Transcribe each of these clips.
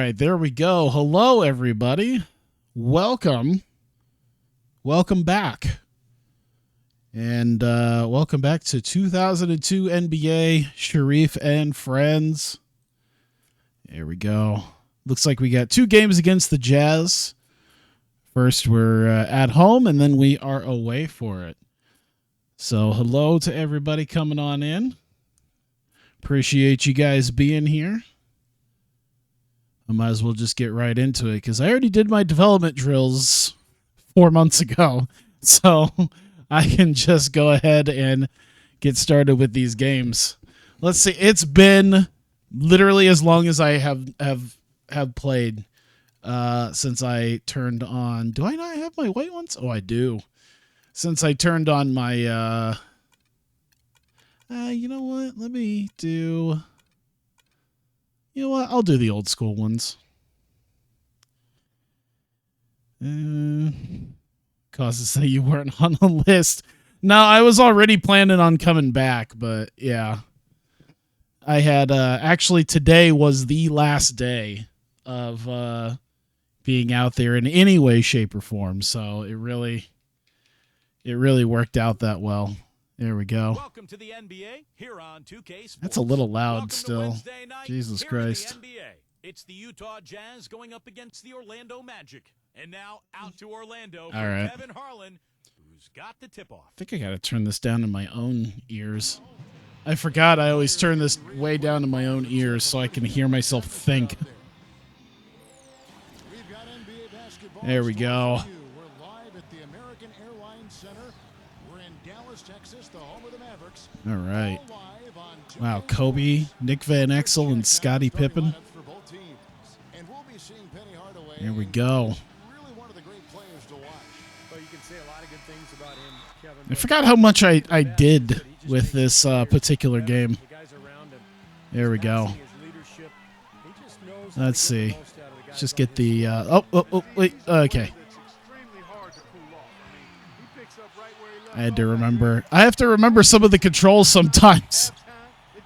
right, there we go. Hello, everybody. Welcome back. And welcome back to 2002 NBA Shareef and Friends. There we go. Looks like we got 2 games against the Jazz. First, we're at home, and then we are away for it. So, hello to everybody coming on in. Appreciate you guys being here. I might as well just get right into it because I already did my development drills 4 months ago. So I can just go ahead and get started with these games. Let's see. It's been literally as long as I have played since I turned on. Do I not have my white ones? Oh, I do. Since I turned on my you know what? Let me do... You know what? I'll do the old school ones. Causes that you weren't on the list. No, I was already planning on coming back, but yeah. I had, actually today was the last day of being out there in any way, shape, or form. So it really worked out that well. There we go. Welcome to the NBA here on 2K Sports. That's a little loud. Welcome still. Jesus Christ. The NBA. It's the Utah Jazz going up against the Orlando Magic. And now out to Orlando for Kevin Harlan, who's got the tip-off. I think I got to turn this down to my own ears. I forgot I always turn this way down to my own ears so I can hear myself think. There we go. All right. Wow, Kobe, Nick Van Exel, and Scottie Pippen. There we go. I forgot how much I did with this particular game. There we go. Let's see. Let's just get the... wait. Okay. I had to remember. I have to remember some of the controls sometimes.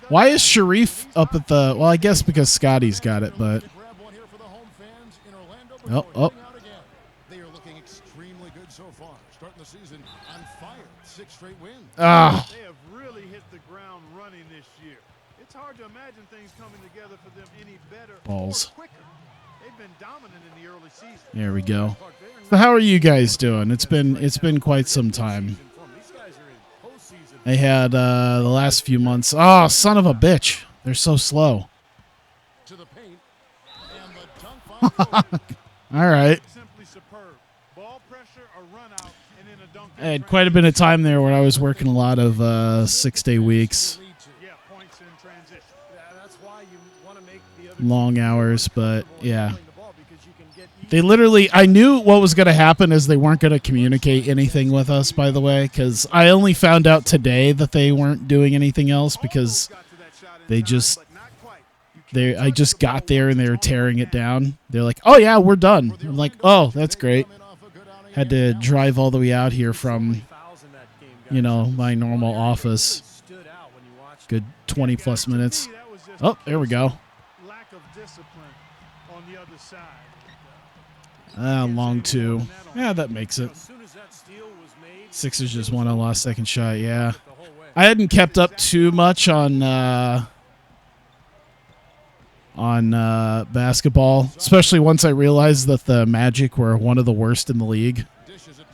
Why is Shareef up at the... Well, I guess because Scotty's got it, but... Oh. Ah. They have really hit the ground running this year. It's hard to imagine things coming together for them any better Balls. or quicker. They've been dominant in the early season. There we go. So how are you guys doing? It's been quite some time. I had the last few months. Oh, son of a bitch. They're so slow. All right. I had quite a bit of time there where I was working a lot of 6-day weeks. Long hours, but yeah. They literally, I knew what was going to happen is they weren't going to communicate anything with us, by the way, because I only found out today that they weren't doing anything else because I just got there and they were tearing it down. They're like, oh yeah, we're done. I'm like, oh, that's great. Had to drive all the way out here from, my normal office. Good 20 plus minutes. Oh, there we go. Long 2. Yeah, that makes it. Sixers just won a last second shot, yeah. I hadn't kept up too much on basketball, especially once I realized that the Magic were one of the worst in the league.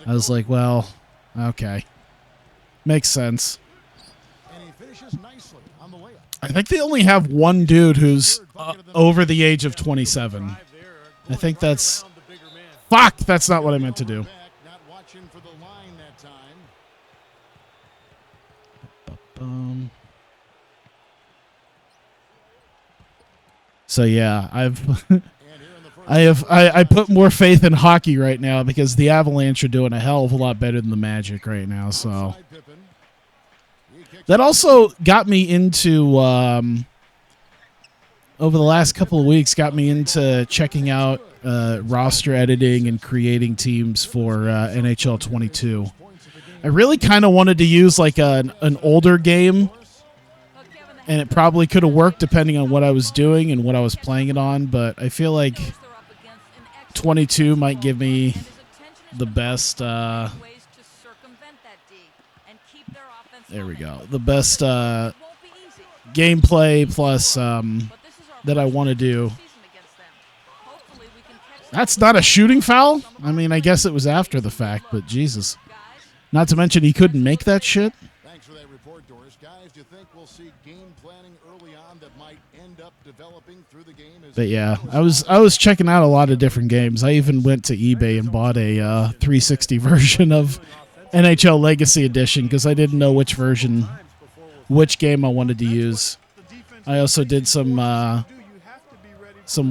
I was like, well, okay. Makes sense. I think they only have one dude who's over the age of 27. I think that's... Fuck! That's not what I meant to do. So yeah, I put more faith in hockey right now because the Avalanche are doing a hell of a lot better than the Magic right now. So that also got me into over the last couple of weeks, got me into checking out roster editing and creating teams for NHL 22. I really kind of wanted to use like an older game and it probably could have worked depending on what I was doing and what I was playing it on, but I feel like 22 might give me the best there we go. The best gameplay plus that I want to do. That's not a shooting foul? I mean, I guess it was after the fact, but Jesus. Not to mention he couldn't make that shit. Thanks for that report, Doris. Guys, do you think we'll see game planning early on that might end up developing through the game? But yeah, I was checking out a lot of different games. I even went to eBay and bought a 360 version of NHL Legacy Edition because I didn't know which game I wanted to use. I also did some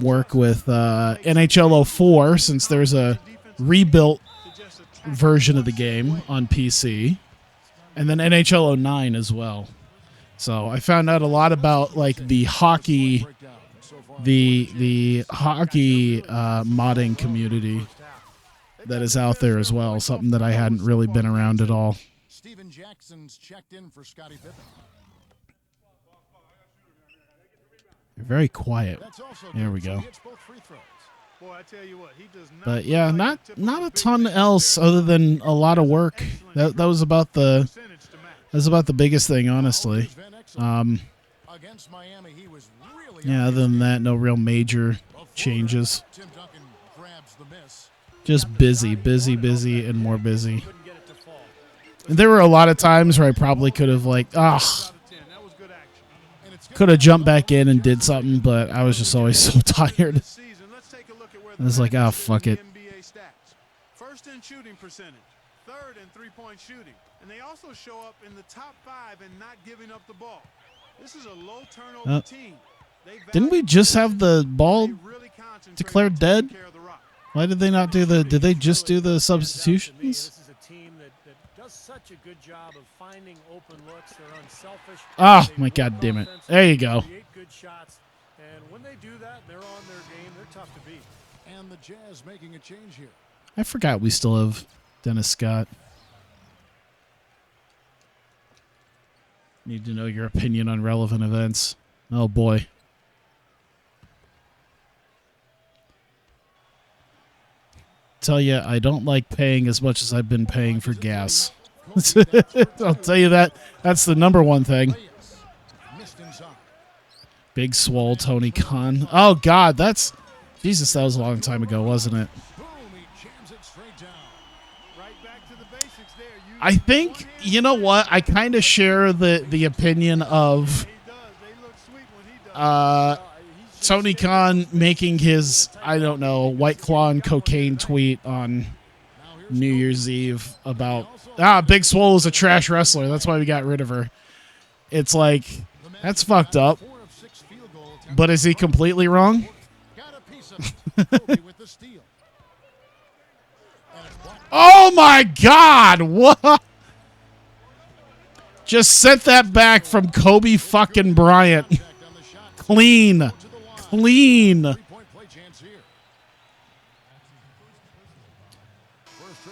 work with NHL 04 since there's a rebuilt version of the game on PC, and then NHL 09 as well. So I found out a lot about like the hockey modding community that is out there as well, something that I hadn't really been around at all. Steven Jackson's checked in for Scottie Pippen. You're very quiet. There we go. But yeah, not a ton else other than a lot of work. That was about the biggest thing, honestly. Yeah, other than that, no real major changes. Just busy, and more busy. And there were a lot of times where I probably could have could have jumped back in and did something, but I was just always so tired. I was like, fuck it. First in shooting percentage, third in three-point shooting, and they also show up in the top 5 in not giving up the ball. This is a low turnover team. Didn't we just have the ball declared dead? Why did they not do did they just do the substitutions? This is a team that does such a good job of finding open looks. They're unselfish. Oh, my God damn it. There you go. Good shots. And when they do that, they're on their game. They're tough to beat. And the Jazz making a change here. I forgot we still have Dennis Scott. Need to know your opinion on relevant events. Oh, boy. Tell you, I don't like paying as much as I've been paying for gas. I'll tell you that. That's the number one thing. Big swole Tony Khan. Oh, God, that's... Jesus, that was a long time ago, wasn't it? I think, you know what? I kind of share the opinion of Tony Khan making his, I don't know, White Claw and cocaine tweet on New Year's Eve about, Big Swole is a trash wrestler. That's why we got rid of her. It's like, that's fucked up. But is he completely wrong? Oh my God! What? Just sent that back from Kobe fucking Bryant. Clean.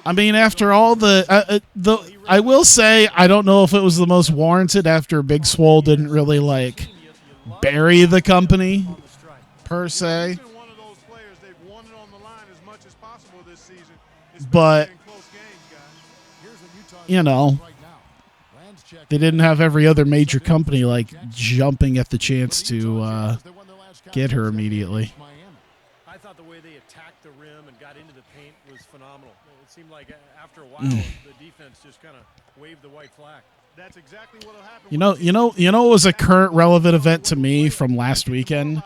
I mean, after all I will say I don't know if it was the most warranted after Big Swole didn't really like bury the company per se. But, you know, they didn't have every other major company, like, jumping at the chance to get her immediately. I thought the way they attacked the rim and got into the paint was phenomenal. It seemed like after a while, the defense just kind of waved the white flag. That's exactly what will happen. You know what was a current relevant event to me from last weekend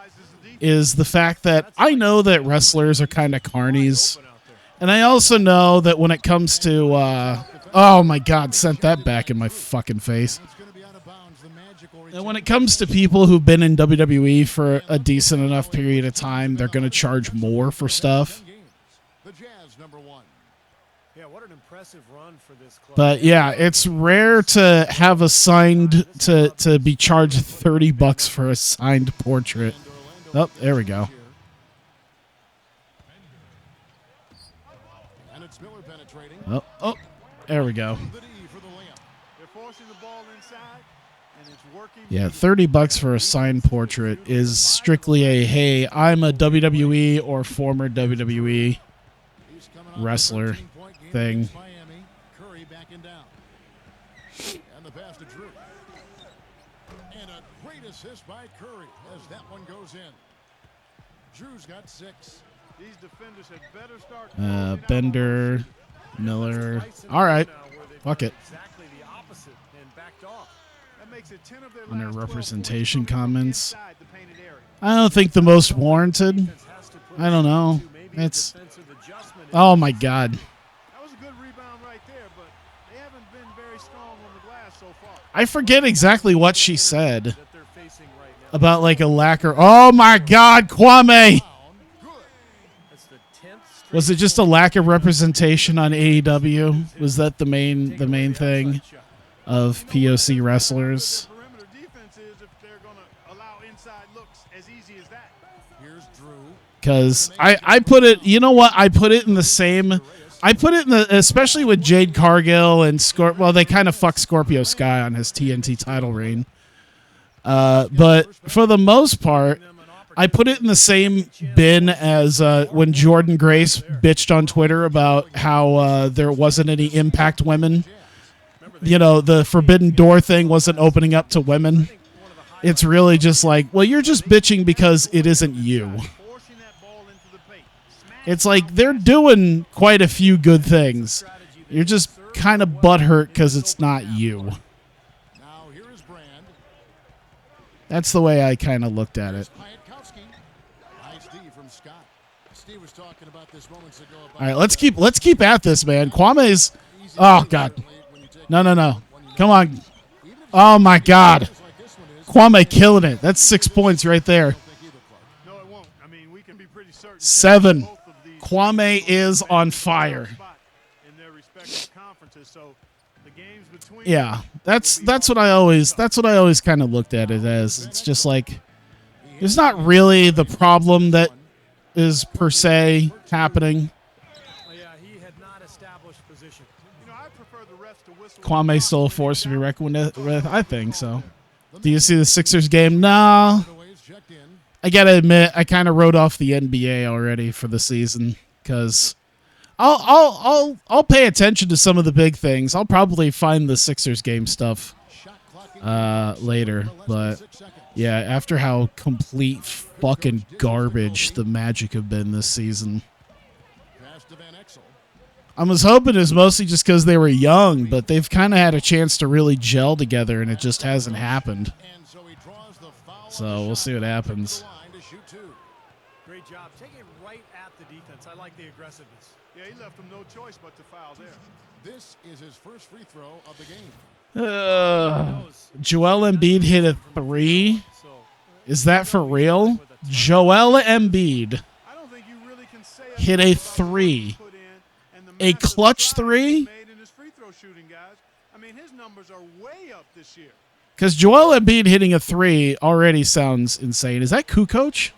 is the fact that I know that wrestlers are kind of carnies. And I also know that when it comes to, oh my God, sent that back in my fucking face. And when it comes to people who've been in WWE for a decent enough period of time, they're going to charge more for stuff. But yeah, it's rare to have a signed, to be charged $30 for a signed portrait. Oh, there we go. Oh, there we go. Yeah, $30 for a signed portrait is strictly a, hey, I'm a WWE or former WWE wrestler thing. Curry backing down. And the pass to Drew. And a great assist by Curry as that one goes in. Drew's got 6. These defenders had better start. Bender, Miller. All right. Fuck it. Exactly the opposite and backed off. That makes it 10 of their Under last 12 representation points coming from comments. inside the painted area. I don't think the most warranted. I don't know. It's. Oh my God. That was a good rebound right there, but they haven't been very strong on the glass so far. I forget exactly what she said about like a lacquer. Oh my God, Kwame. Was it just a lack of representation on AEW? Was that the main thing of POC wrestlers? Perimeter defense is if they're going to allow inside looks as easy as that. Here's Drew. Because I put it, you know what? I put it in the same. I put it in the, especially with Jade Cargill and well, they kind of fucked Scorpio Sky on his TNT title reign. But for the most part, I put it in the same bin as when Jordan Grace bitched on Twitter about how there wasn't any Impact women. You know, the Forbidden Door thing wasn't opening up to women. It's really just like, well, you're just bitching because it isn't you. It's like they're doing quite a few good things. You're just kind of butthurt because it's not you. Now here is Brand. That's the way I kind of looked at it. Nice D from Scott. Steve was talking about this moments ago. All right, let's keep at this, man. Kwame's. Oh God. No. Come on. Oh my God. Kwame killing it. That's 6 points right there. No, it won't. I mean, we can be pretty certain. 7. Kwame is on fire. In their respective conferences, so the games between Yeah, that's what I always kind of looked at it as. It's just like it's not really the problem that is per se happening. Yeah, he had not established position. You know, I prefer the refs to whistle. Kwame's still a force to be reckoned with. I think so. Do you see the Sixers game? No. I gotta admit, I kind of wrote off the NBA already for the season because I'll pay attention to some of the big things. I'll probably find the Sixers game stuff later, but yeah, after how complete fucking garbage the Magic have been this season, I was hoping it was mostly just because they were young, but they've kind of had a chance to really gel together, and it just hasn't happened. So we'll see what happens. Great job. Take it right at the defense. I like the aggressiveness. Yeah, he left them no choice but to foul there. This is his first free throw of the game. Joel Embiid hit a 3. Is that for real? Joel Embiid I don't think you really can say hit a 3. A clutch 3? made in his free throw shooting, guys. I mean, his numbers are way up this year. Because Joel Embiid hitting a 3 already sounds insane. Is that Kukoc?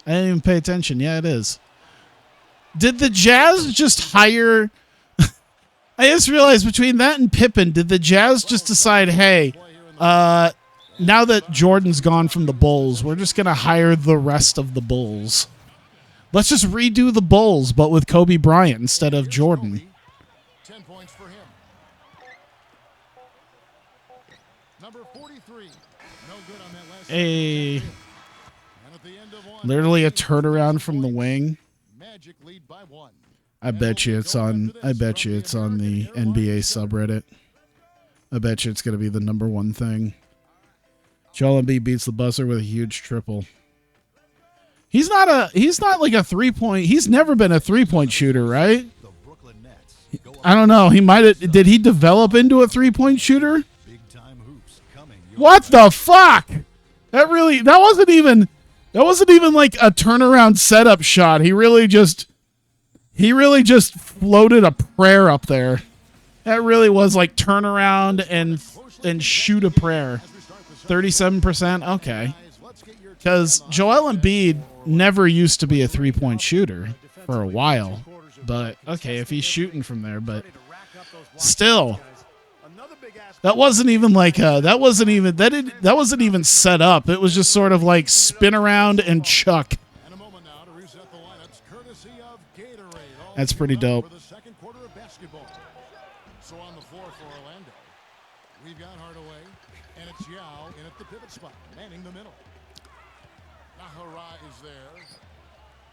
I didn't even pay attention. Yeah, it is. Did the Jazz just hire... I just realized between that and Pippen, did the Jazz just decide, hey, now that Jordan's gone from the Bulls, we're just going to hire the rest of the Bulls. Let's just redo the Bulls, but with Kobe Bryant instead of Jordan. 10 points for him. Number 43. No good on that last. Hey, And at the end of one, literally a turnaround from the wing. Magic lead by 1. I bet you it's on the NBA subreddit. I bet you it's going to be the number one thing. Joel Embiid beats the buzzer with a huge triple. He's not like a 3-point. He's never been a 3-point shooter, right? I don't know. He might have. Did he develop into a 3-point shooter? What the fuck? That wasn't even like a turnaround setup shot. He really just floated a prayer up there. That really was like turn around and shoot a prayer. 37%. Okay. Because Joel Embiid never used to be a 3-point shooter for a while. But, okay, if he's shooting from there. But still, That wasn't even like that wasn't even set up. It was just sort of like spin around and chuck. And a moment now to reset the lineups, courtesy of Gatorade. All That's pretty dope. For the second quarter of basketball. So on the floor for Orlando, we've got Hardaway, and it's Yao in at the pivot spot, manning the middle. Nahara is there.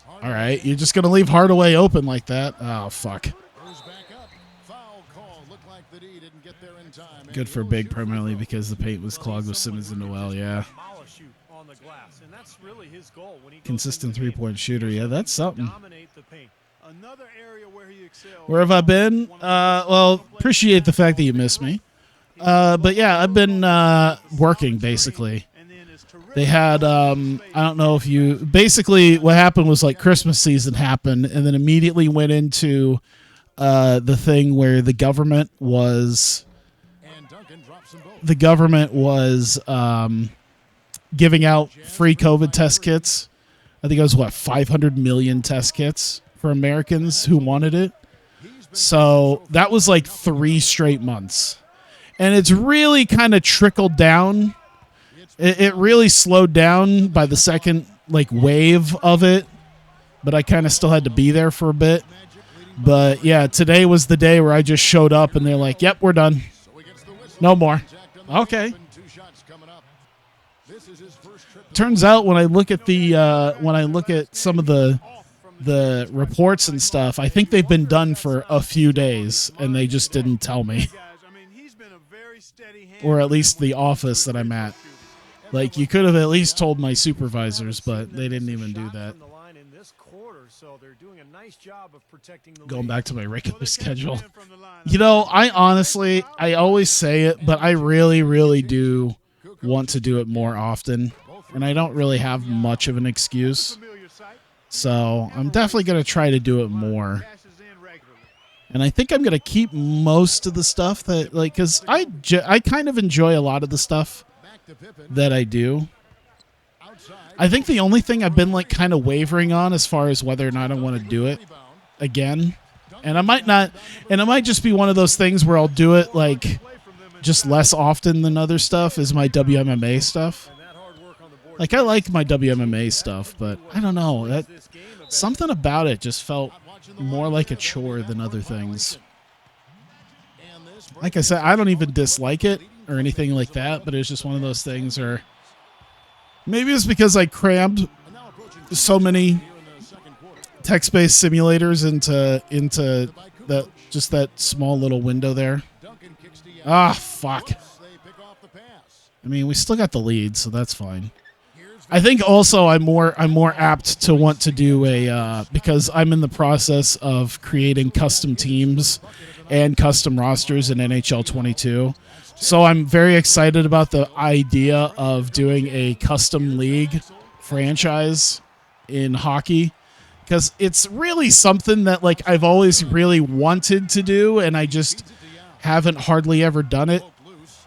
Hardaway All right, you're just gonna leave Hardaway open like that? Oh fuck. goes back up. Foul call. Looked like the D didn't get there in time. And Good for he'll Big shoot primarily free throw. because the paint was clogged with Simmons and Noel. Yeah, Demolish you on the glass, and that's really his goal when he goes consistent into the paint. 3-point shooter. Yeah, that's something. Dominate the paint. Another area where he excels. Where have I been? Well, appreciate the fact that you missed me. But yeah, I've been working basically. They had I don't know if you basically what happened was like Christmas season happened and then immediately went into the thing where the government was And Duncan drops them both. giving out free COVID test kits. I think it was 500 million test kits for Americans who wanted it. So that was like 3 straight months. And it's really kind of trickled down. It really slowed down by the second like wave of it, but I kind of still had to be there for a bit. But yeah, today was the day where I just showed up and they're like, "Yep, we're done. No more." Okay. Turns out when I look at some of the reports and stuff, I think they've been done for a few days and they just didn't tell me, or at least the office that I'm at. Like, you could have at least told my supervisors, but they didn't even do that. Going back to my regular schedule. You know, I always say it, but I really, really do want to do it more often. And I don't really have much of an excuse. So I'm definitely going to try to do it more. And I think I'm going to keep most of the stuff that, like, because I kind of enjoy a lot of the stuff that I do. I think the only thing I've been like kind of wavering on as far as whether or not I want to do it again, and I might not, and it might just be one of those things where I'll do it like just less often than other stuff, is my WMMA stuff. Like, I like my WMMA stuff, but I don't know, that something about it just felt more like a chore than other things. Like I said, I don't even dislike it or anything like that, but it's just one of those things where maybe it's because I crammed so many text-based simulators into that small little window there. Ah, fuck. I mean, we still got the lead, so that's fine. I think also I'm more apt to want to do because I'm in the process of creating custom teams and custom rosters in NHL 22. So I'm very excited about the idea of doing a custom league franchise in hockey, because it's really something that like I've always really wanted to do, and I just haven't hardly ever done it.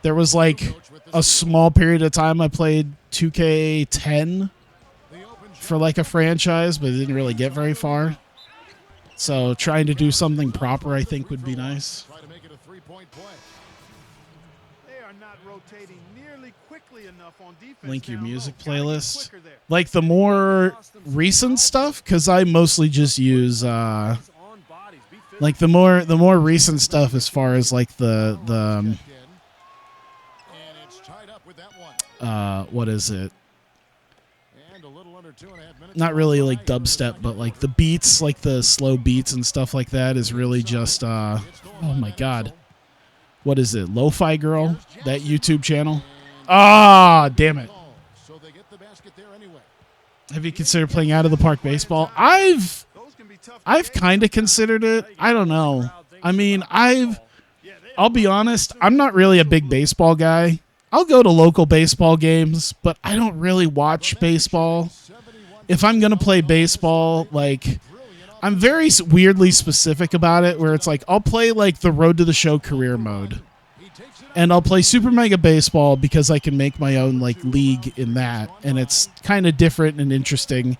There was like a small period of time I played 2K10 for like a franchise, but it didn't really get very far. So trying to do something proper, I think, would be nice. Link your music playlist. Like the more recent stuff, because I mostly just use like the more recent stuff as far as like the what is it? Not really like dubstep, but like the beats, like the slow beats and stuff like that is really just oh my god. What is it? Lo-Fi Girl? That YouTube channel? Ah, damn it. Have you considered playing out of the park baseball? I've kind of considered it. I don't know. I mean, I'll be honest, I'm not really a big baseball guy. I'll go to local baseball games, but I don't really watch baseball. If I'm going to play baseball, like, I'm very weirdly specific about it, where it's like, I'll play like the Road to the Show career mode. And I'll play Super Mega Baseball because I can make my own like league in that, and it's kind of different and interesting,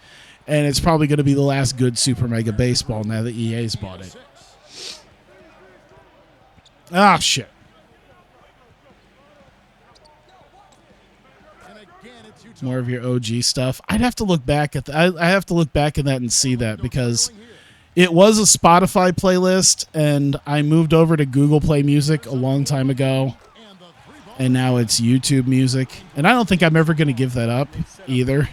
and it's probably going to be the last good Super Mega Baseball now that EA's bought it. Ah, shit. more of your OG stuff. I'd have to look back at I have to look back at that and see that, because it was a Spotify playlist and I moved over to Google Play Music a long time ago, and now it's YouTube Music, and I don't think I'm ever going to give that up either,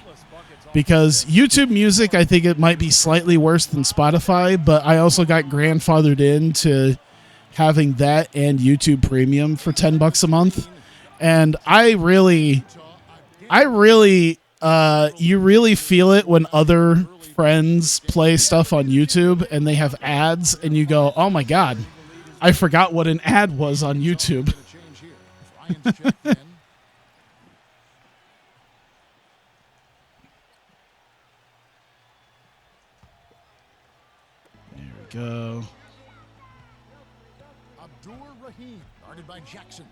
because YouTube Music, I think it might be slightly worse than Spotify, but I also got grandfathered into having that and YouTube Premium for $10 a month. And you really feel it when other friends play stuff on YouTube and they have ads and you go, oh my God, I forgot what an ad was on YouTube. There we go. Rahim, guarded by Jackson.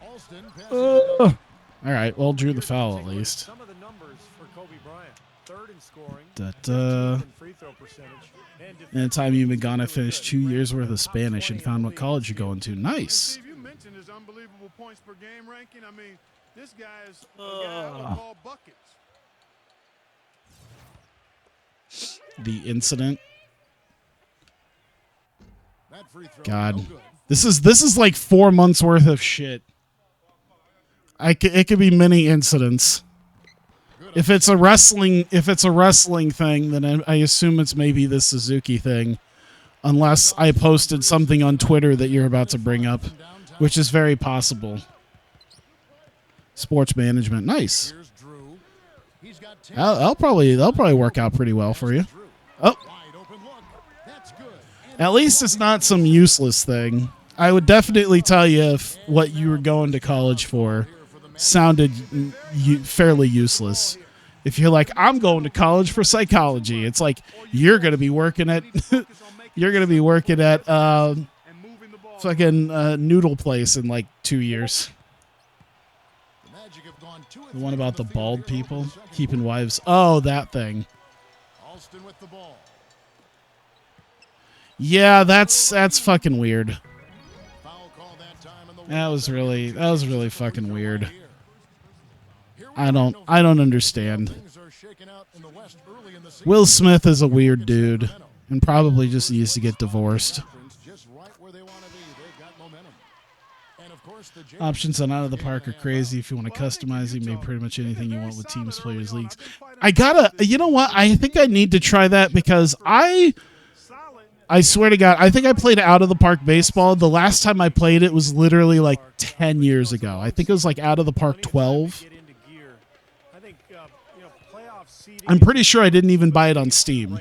Alston All right, well, drew the foul at least. Some of the numbers for Kobe Bryant. Third in scoring, free throw percentage. In the time you've been gone, I finished 2 years worth of Spanish and found what college you're going to. Nice. Steve, you mentioned his unbelievable points per game ranking. I mean, this guy is a guy I would call buckets. The incident. That free throw, God, no good. this is like 4 months worth of shit. It could be many incidents. If it's a wrestling thing, then I assume it's maybe the Suzuki thing, unless I posted something on Twitter that you're about to bring up, which is very possible. Sports management, nice. Here's Drew. He's got 10. That'll probably work out pretty well for you. Oh, Wide open look. That's good. at least it's not some useless thing. I would definitely tell you if what you were going to college for sounded fairly useless. If you're like, I'm going to college for psychology, it's like you're going to be working at fucking noodle place in like 2 years. The Magic have gone 2 of The one 3 about from the field bald here people in the second keeping quarter. wives. Oh, that thing. Alston with the ball. Yeah, that's fucking weird. Foul call that time, and the That was really fucking weird. Here we I are, don't November. understand. Things are shaking out in the West early in the season. Will Smith is a weird dude and probably just needs to get divorced. Just right where they want to be. They've got momentum. And of course, the Options on Out of the Park are crazy. If you want to customize, you make pretty much anything you want with teams, players, leagues. You know what? I think I need to try that because I swear to God, I think I played Out of the Park baseball. The last time I played it was literally like 10 years ago. I think it was like Out of the Park 12. I'm pretty sure I didn't even buy it on Steam.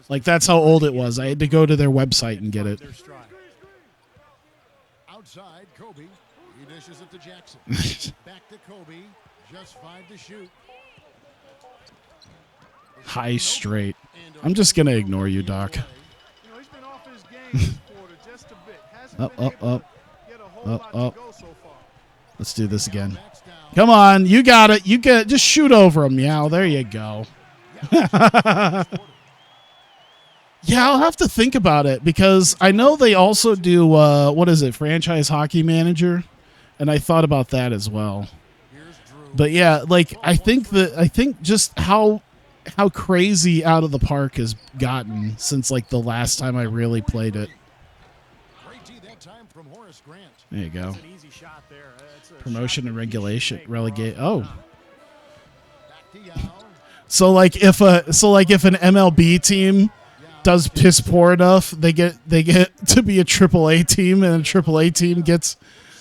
Like, that's how old it was. I had to go to their website and get it. outside, Kobe. He dishes it to Jackson. Back to Kobe. Just 5 to shoot. High straight. I'm just going to ignore you, Doc. You know, he's been off his game this quarter just a bit. Hasn't Up, been up, able to up. get a whole Up, lot up. to go so far. Let's do this again. Backs down. Come on. You got it. You get just shoot over him, Meow. There you go. Yeah, I'll have to think about it because I know they also do franchise hockey manager, and I thought about that as well. Here's Drew. But yeah, like I think just how crazy Out of the Park has gotten since like the last time I really played it. Great D that time from Horace Grant. There you go. An easy shot there. That's a Promotion shot and you should regulation, make relegate. more often. Oh, Back to Yao. so like if an MLB team does piss poor enough, they get to be a AAA team, and a AAA team gets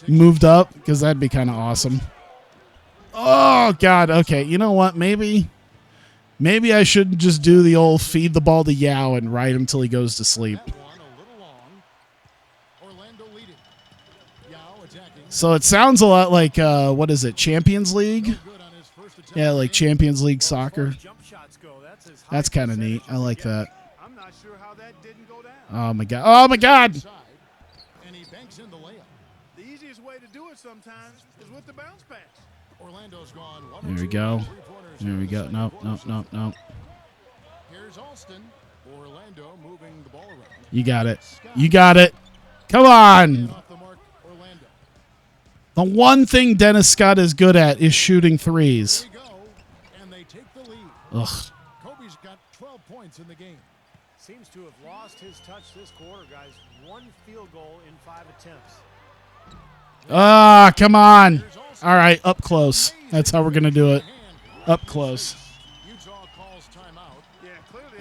moved up because that'd be kind of awesome. Oh God. Okay. You know what? Maybe I should just do the old feed the ball to Yao and ride him till he goes to sleep. That one a little long. Orlando leading. Yao attacking. So it sounds a lot like what is it? Champions League? Good on his first attempt. Yeah, like Champions League soccer. Jump shots go. That's his That's kind of neat. I like that. I'm not sure how that didn't go down. Oh my God. Oh my God. Side, and he banks in the layup. The easiest way to do it sometimes is with the bounce pass. Orlando's gone. There we go. There we go. Nope. Here's Alston. Orlando moving the ball around. You got it. You got it. Come on. Off the mark, Orlando. The one thing Dennis Scott is good at is shooting threes. Here we go. Ugh. Kobe's got 12 points in the game. Seems to have lost his touch this quarter, guys. 1 field goal in 5 attempts. Ah, come on. All right, up close. That's how we're going to do it. Up close. Utah calls timeout.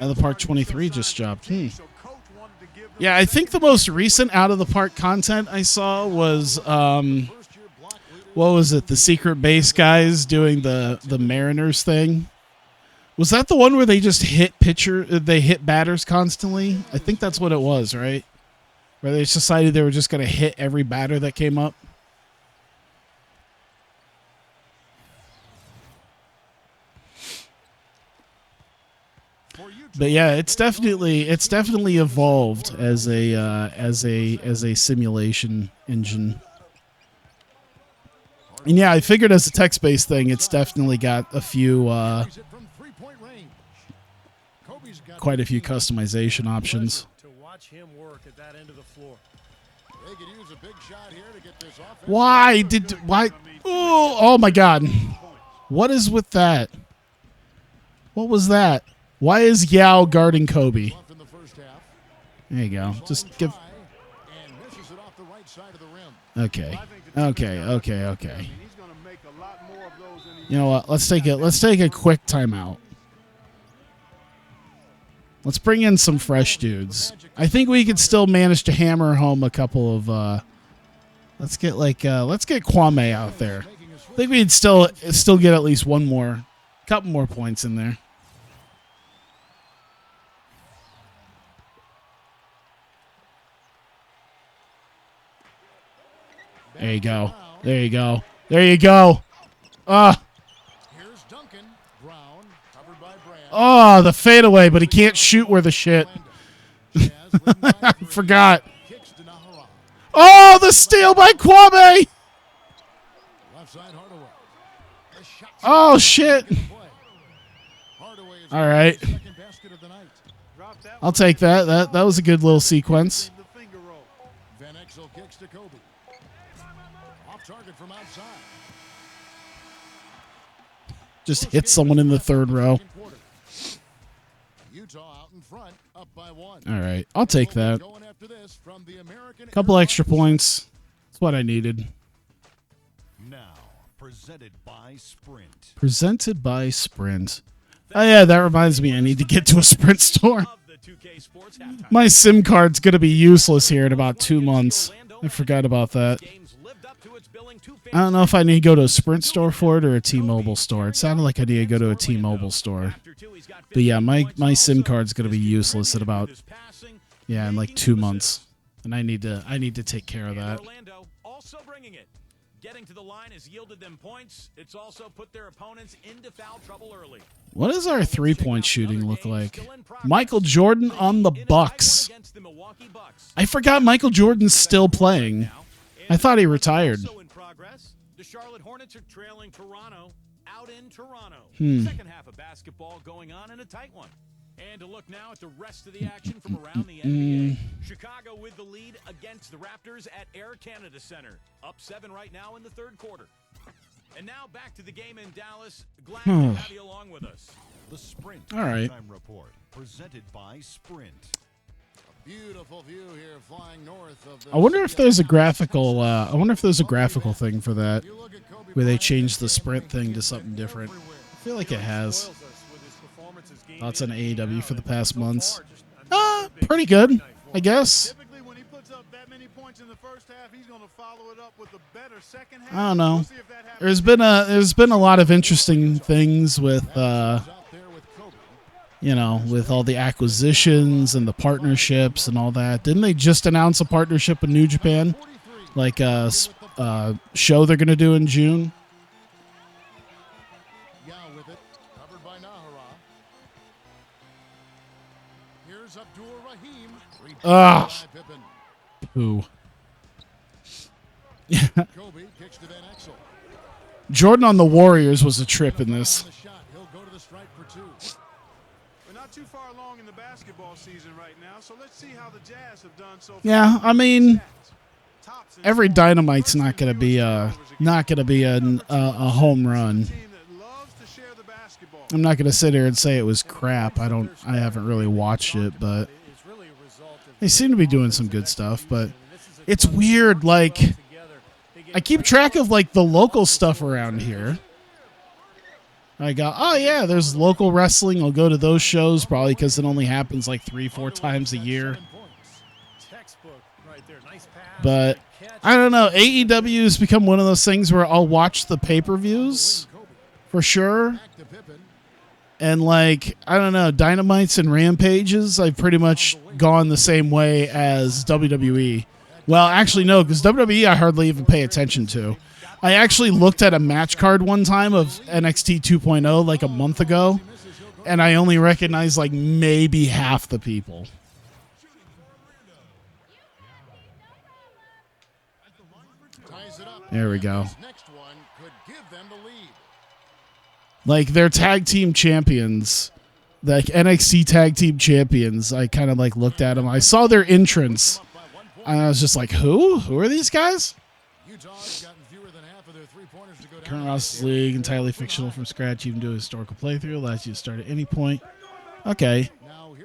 Out of the Park 23 just dropped. Yeah, I think the most recent Out of the Park content I saw was, what was it? The Secret Base guys doing the Mariners thing. Was that the one where they just they hit batters constantly? I think that's what it was, right? Where they decided they were just going to hit every batter that came up. But yeah, it's definitely evolved as a simulation engine. And yeah, I figured as a text-based thing, it's definitely got a few quite a few customization options. To watch him work at that end of the floor. They could use a big shot here to get this offense. Why? Oh my God! What is with that? What was that? Why is Yao guarding Kobe? There you go. Just give. Okay. You know what? Let's take a quick timeout. Let's bring in some fresh dudes. I think we could still manage to hammer home a couple of. Let's get Kwame out there. I think we'd still get at least couple more points in there. There you go. There you go. There you go. Here's Duncan. Brown, covered by Brand. Oh, the fadeaway, but he can't shoot worth a shit. I forgot. Oh, the steal by Kwame. Oh, shit. All right. I'll take that. That was a good little sequence. Van Exel kicks to Kobe. Off target from outside. Just hit someone in the third row. Utah out in front, up by 1. All right. I'll take that. Couple extra points. That's what I needed. Now, presented by Sprint. Presented by Sprint. Oh, yeah, that reminds me. I need to get to a Sprint store. My SIM card's going to be useless here in about 2 months. I forgot about that. I don't know if I need to go to a Sprint store for it or a T-Mobile store. It sounded like I need to go to a T-Mobile store. But yeah, my SIM card's going to be useless in about, in like 2 months. And I need to take care of that. Also bringing it. Getting to the line has yielded them points. It's also put their opponents into foul trouble early. What does our three-point shooting look like? Michael Jordan on the Bucks. I forgot Michael Jordan's still playing. I thought he retired. The Charlotte Hornets are trailing Toronto out in Toronto. Second half of basketball going on in a tight one. And to look now at the rest of the action from around the NBA. Chicago with the lead against the Raptors at Air Canada Center. Up 7 right now in the third quarter. And now back to the game in Dallas. Glad to have you along with us. The Sprint All right. Time Report, presented by Sprint. A beautiful view here flying north of the I wonder if there's a graphical. Thing for that, where they changed the Sprint thing to something different. I feel like it has. Thoughts on AEW for the past months? Pretty good, I guess. Typically, when he puts up that many points in the first half, he's going to follow it up with a better second half. I don't know. There's been a lot of interesting things with with all the acquisitions and the partnerships and all that. Didn't they just announce a partnership with New Japan, like a show they're gonna do in June? Yeah, with it covered by Nahara. Here's Abdul Rahim. Ah, poo. Kobe kicks to Van Exel. Jordan on the Warriors was a trip in this. He'll go to the stripe for 2. We're not too far along in the basketball season right now, so let's see how the Jazz have done so far. Yeah, I mean, every Dynamite's not gonna be a home run. I'm not going to sit here and say it was crap. I haven't really watched it, but they seem to be doing some good stuff. But it's weird. Like, I keep track of like the local stuff around here. I go, oh yeah, there's local wrestling. I'll go to those shows probably because it only happens like 3-4 times a year. But I don't know. AEW has become one of those things where I'll watch the pay-per-views for sure. And like, I don't know, Dynamites and Rampages, I've pretty much gone the same way as WWE. Well, actually, no, because WWE I hardly even pay attention to. I actually looked at a match card one time of NXT 2.0 like a month ago, and I only recognized like maybe half the people. There we go. Like, their tag team champions, like NXT tag team champions, I kind of like looked at them. I saw their entrance, and I was just like, who? Who are these guys? Current Ross League, entirely fictional from scratch, even do a historical playthrough, allows you to start at any point. Okay.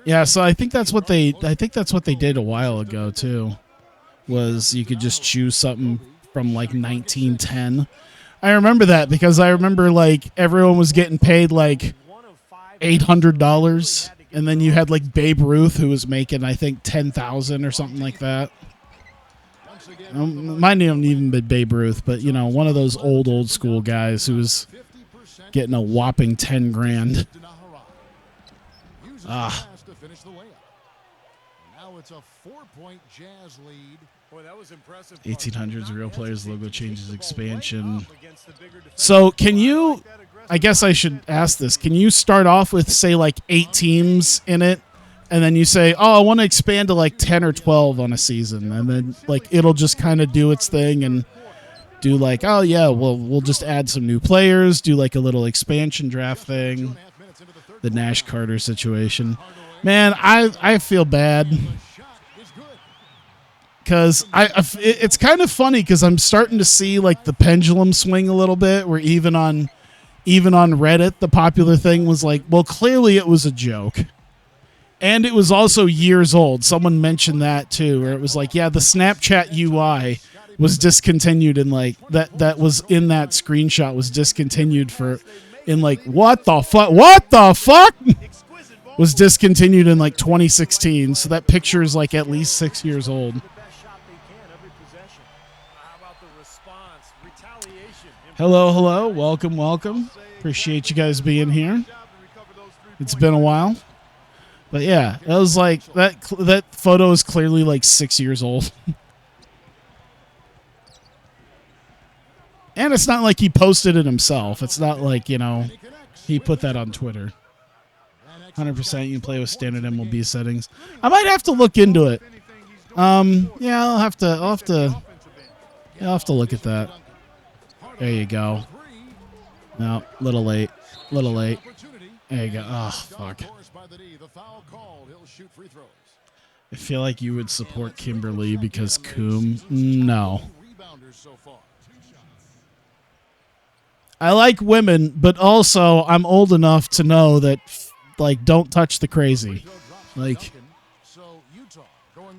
Yeah, so I think that's what they did a while ago too. Was you could just choose something from like 1910. I remember that because I remember like everyone was getting paid like $800, and then you had like Babe Ruth who was making I think $10,000 or something like that. Mine didn't even be Babe Ruth, but you know, one of those old school guys who was getting a whopping 10 grand. Ah. 1800s real players logo changes expansion. So can you, I guess I should ask this, can you start off with say like 8 teams in it, and then you say, oh, I want to expand to like 10 or 12 on a season, and then like it'll just kind of do its thing and do like, oh yeah, well we'll just add some new players, do like a little expansion draft thing, the Nash Carter situation. Man, I feel bad because it's kind of funny because I'm starting to see like the pendulum swing a little bit, where even on Reddit the popular thing was like, well, clearly it was a joke. And it was also years old. Someone mentioned that too, where it was like, yeah, the Snapchat UI was discontinued, and like that was in that screenshot was discontinued in like what the fuck was discontinued in like 2016. So that picture is like at least 6 years old. Hello, welcome. Appreciate you guys being here. It's been a while. But yeah, that was like that photo is clearly like 6 years old. And it's not like he posted it himself. It's not like, you know, he put that on Twitter. 100% you can play with standard MLB settings. I might have to look into it. Yeah, I'll have to look at that. There you go. No, little late. There you go. Oh, fuck. I feel like you would support Kimberly because Coom. No. I like women, but also I'm old enough to know that, like, don't touch the crazy. Like,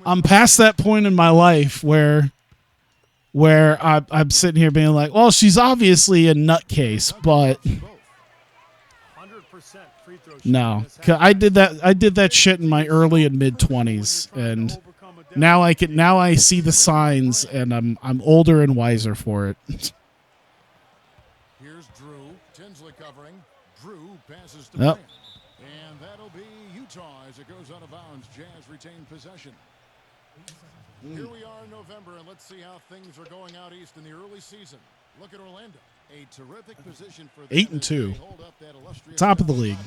I'm past that point in my life where I'm sitting here being like, well, she's obviously a nutcase, but no, I did that shit in my early and mid 20s, and now I see the signs, and I'm older and wiser for it. Here's Drew Tinsley covering. Drew passes to Yep. and that'll be Utah as it goes out of bounds. Jazz retain possession. Here we are in November, and let's see how things are going out east in the early season. Look at Orlando. A terrific position for 8-2. illustrious Top of the league.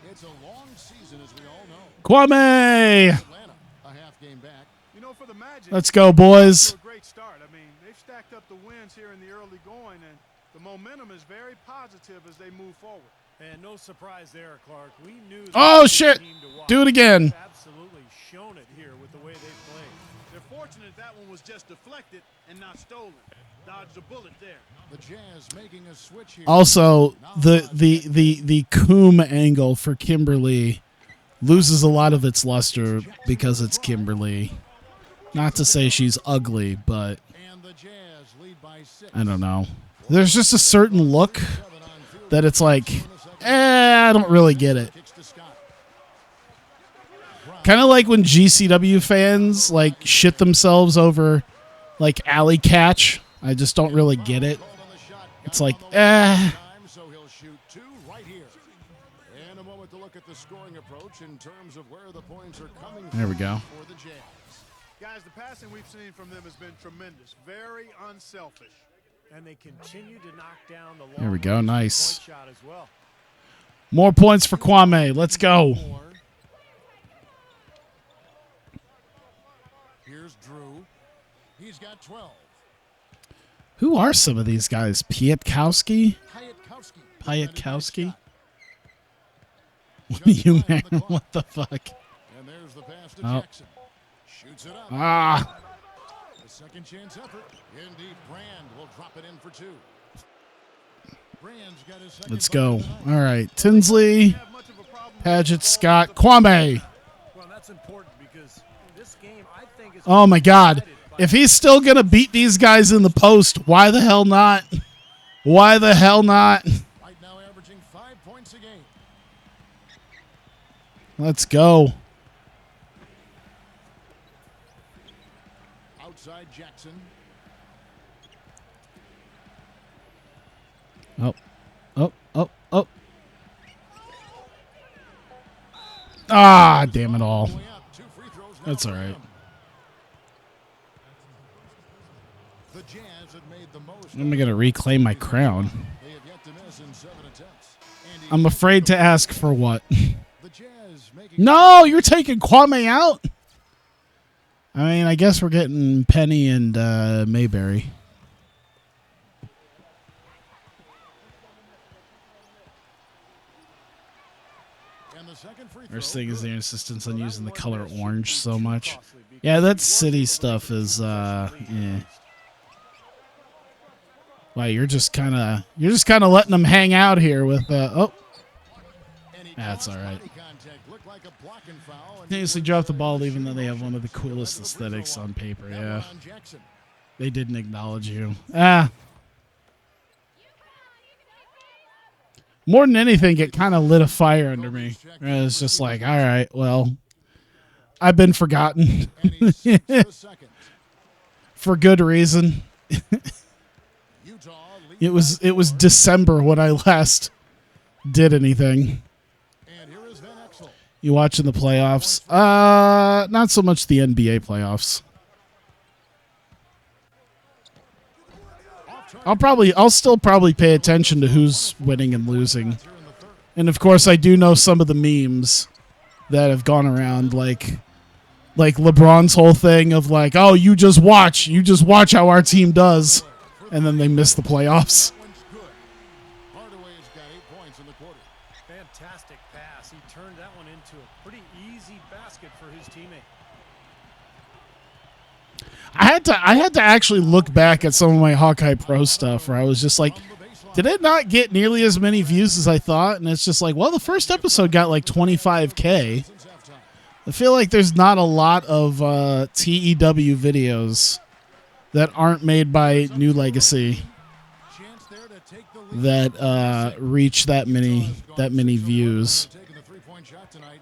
It's a long season, as we all know. Kwame! Atlanta, a half game back. You know, for the Magic, Let's go, boys. a great start. I mean, they've stacked up the wins here in the early going, and the momentum is very positive as they move forward. And no surprise there, Clark. We knew. Oh, shit. Do it again. Absolutely shown it here with the way they played. They're fortunate that one was just deflected and not stolen. Dodged a bullet there. The Jazz making a switch here. Also, the Coombe angle for Kimberly loses a lot of its luster because it's Kimberly. Not to say she's ugly, but And the Jazz lead by 6. I don't know. There's just a certain look that it's like, I don't really get it. Kicks to Scott. Kind of like when GCW fans like shit themselves over like alley catch. I just don't really get it. Called on the shot. It's Got like, him on the time, so he'll shoot 2 right here. And a moment to look at the scoring approach in terms of where the points are coming from. There we go. For the Jazz. Guys, the passing we've seen from them has been tremendous. Very unselfish. And they continue to knock down the long There we go. range Nice. point shot as well. More points for Kwame. Let's go. Here's Drew. He's got 12. Who are some of these guys? Pietkowski? Hiatus. Pietkowski? You man, what the fuck? And there's the pass to Oh. Jackson. Shoots it up. Ah, A second chance effort. Indeed, Brand will drop it in for 2. Brand's got his second let's go. bucket tonight. All right, Tinsley, Have much of a problem Paget, Scott, Kwame. Well, that's important because this game, I think, is Oh my God. decided by If he's still going to beat these guys in the post, why the hell not? Why the hell not? Right now averaging 5 points a game. Let's go. Outside Jackson. Oh, oh, oh, oh. Ah, damn it all. Way up. 2 free throws now That's for all right. him. The Jazz have made the most. I'm going to reclaim my crown. They have yet to miss in 7 attempts. Andy I'm afraid to ask for what. The Jazz making No, you're taking Kwame out? I mean, I guess we're getting Penny and Mayberry. and the second free throw. First thing is their insistence on using the color orange so much. Yeah, that city stuff is Wow, you're just kind of letting them hang out here with And he That's caused all right. body contact. Looked like a blocking foul, and Continuously drop the ball even though they have one of the coolest aesthetics on paper. Now Yeah, on Jackson. they didn't acknowledge you. More than anything, it kind of lit a fire under me. It's just like, all right, well, I've been forgotten And he sets the second. for good reason. Utah leads It was December when I last did anything. And here is Van Exel. You watching the playoffs? Not so much the NBA playoffs. I'll still probably pay attention to who's winning and losing. And of course, I do know some of the memes that have gone around, like LeBron's whole thing of like, oh, you just watch how our team does, and then they miss the playoffs. That one's good. Hardaway's got 8 points in the quarter. fantastic pass. He turned that one into a pretty easy basket for his teammate. I had to actually look back at some of my Hawkeye Pro stuff where I was just like, On the baseline. did it not get nearly as many views as I thought? And it's just like, well, the first episode got like 25K. Since halftime. I feel like there's not a lot of TEW videos that aren't made by New Legacy Chance there to take the lead. that reach that many views. Taking the 3-point shot tonight.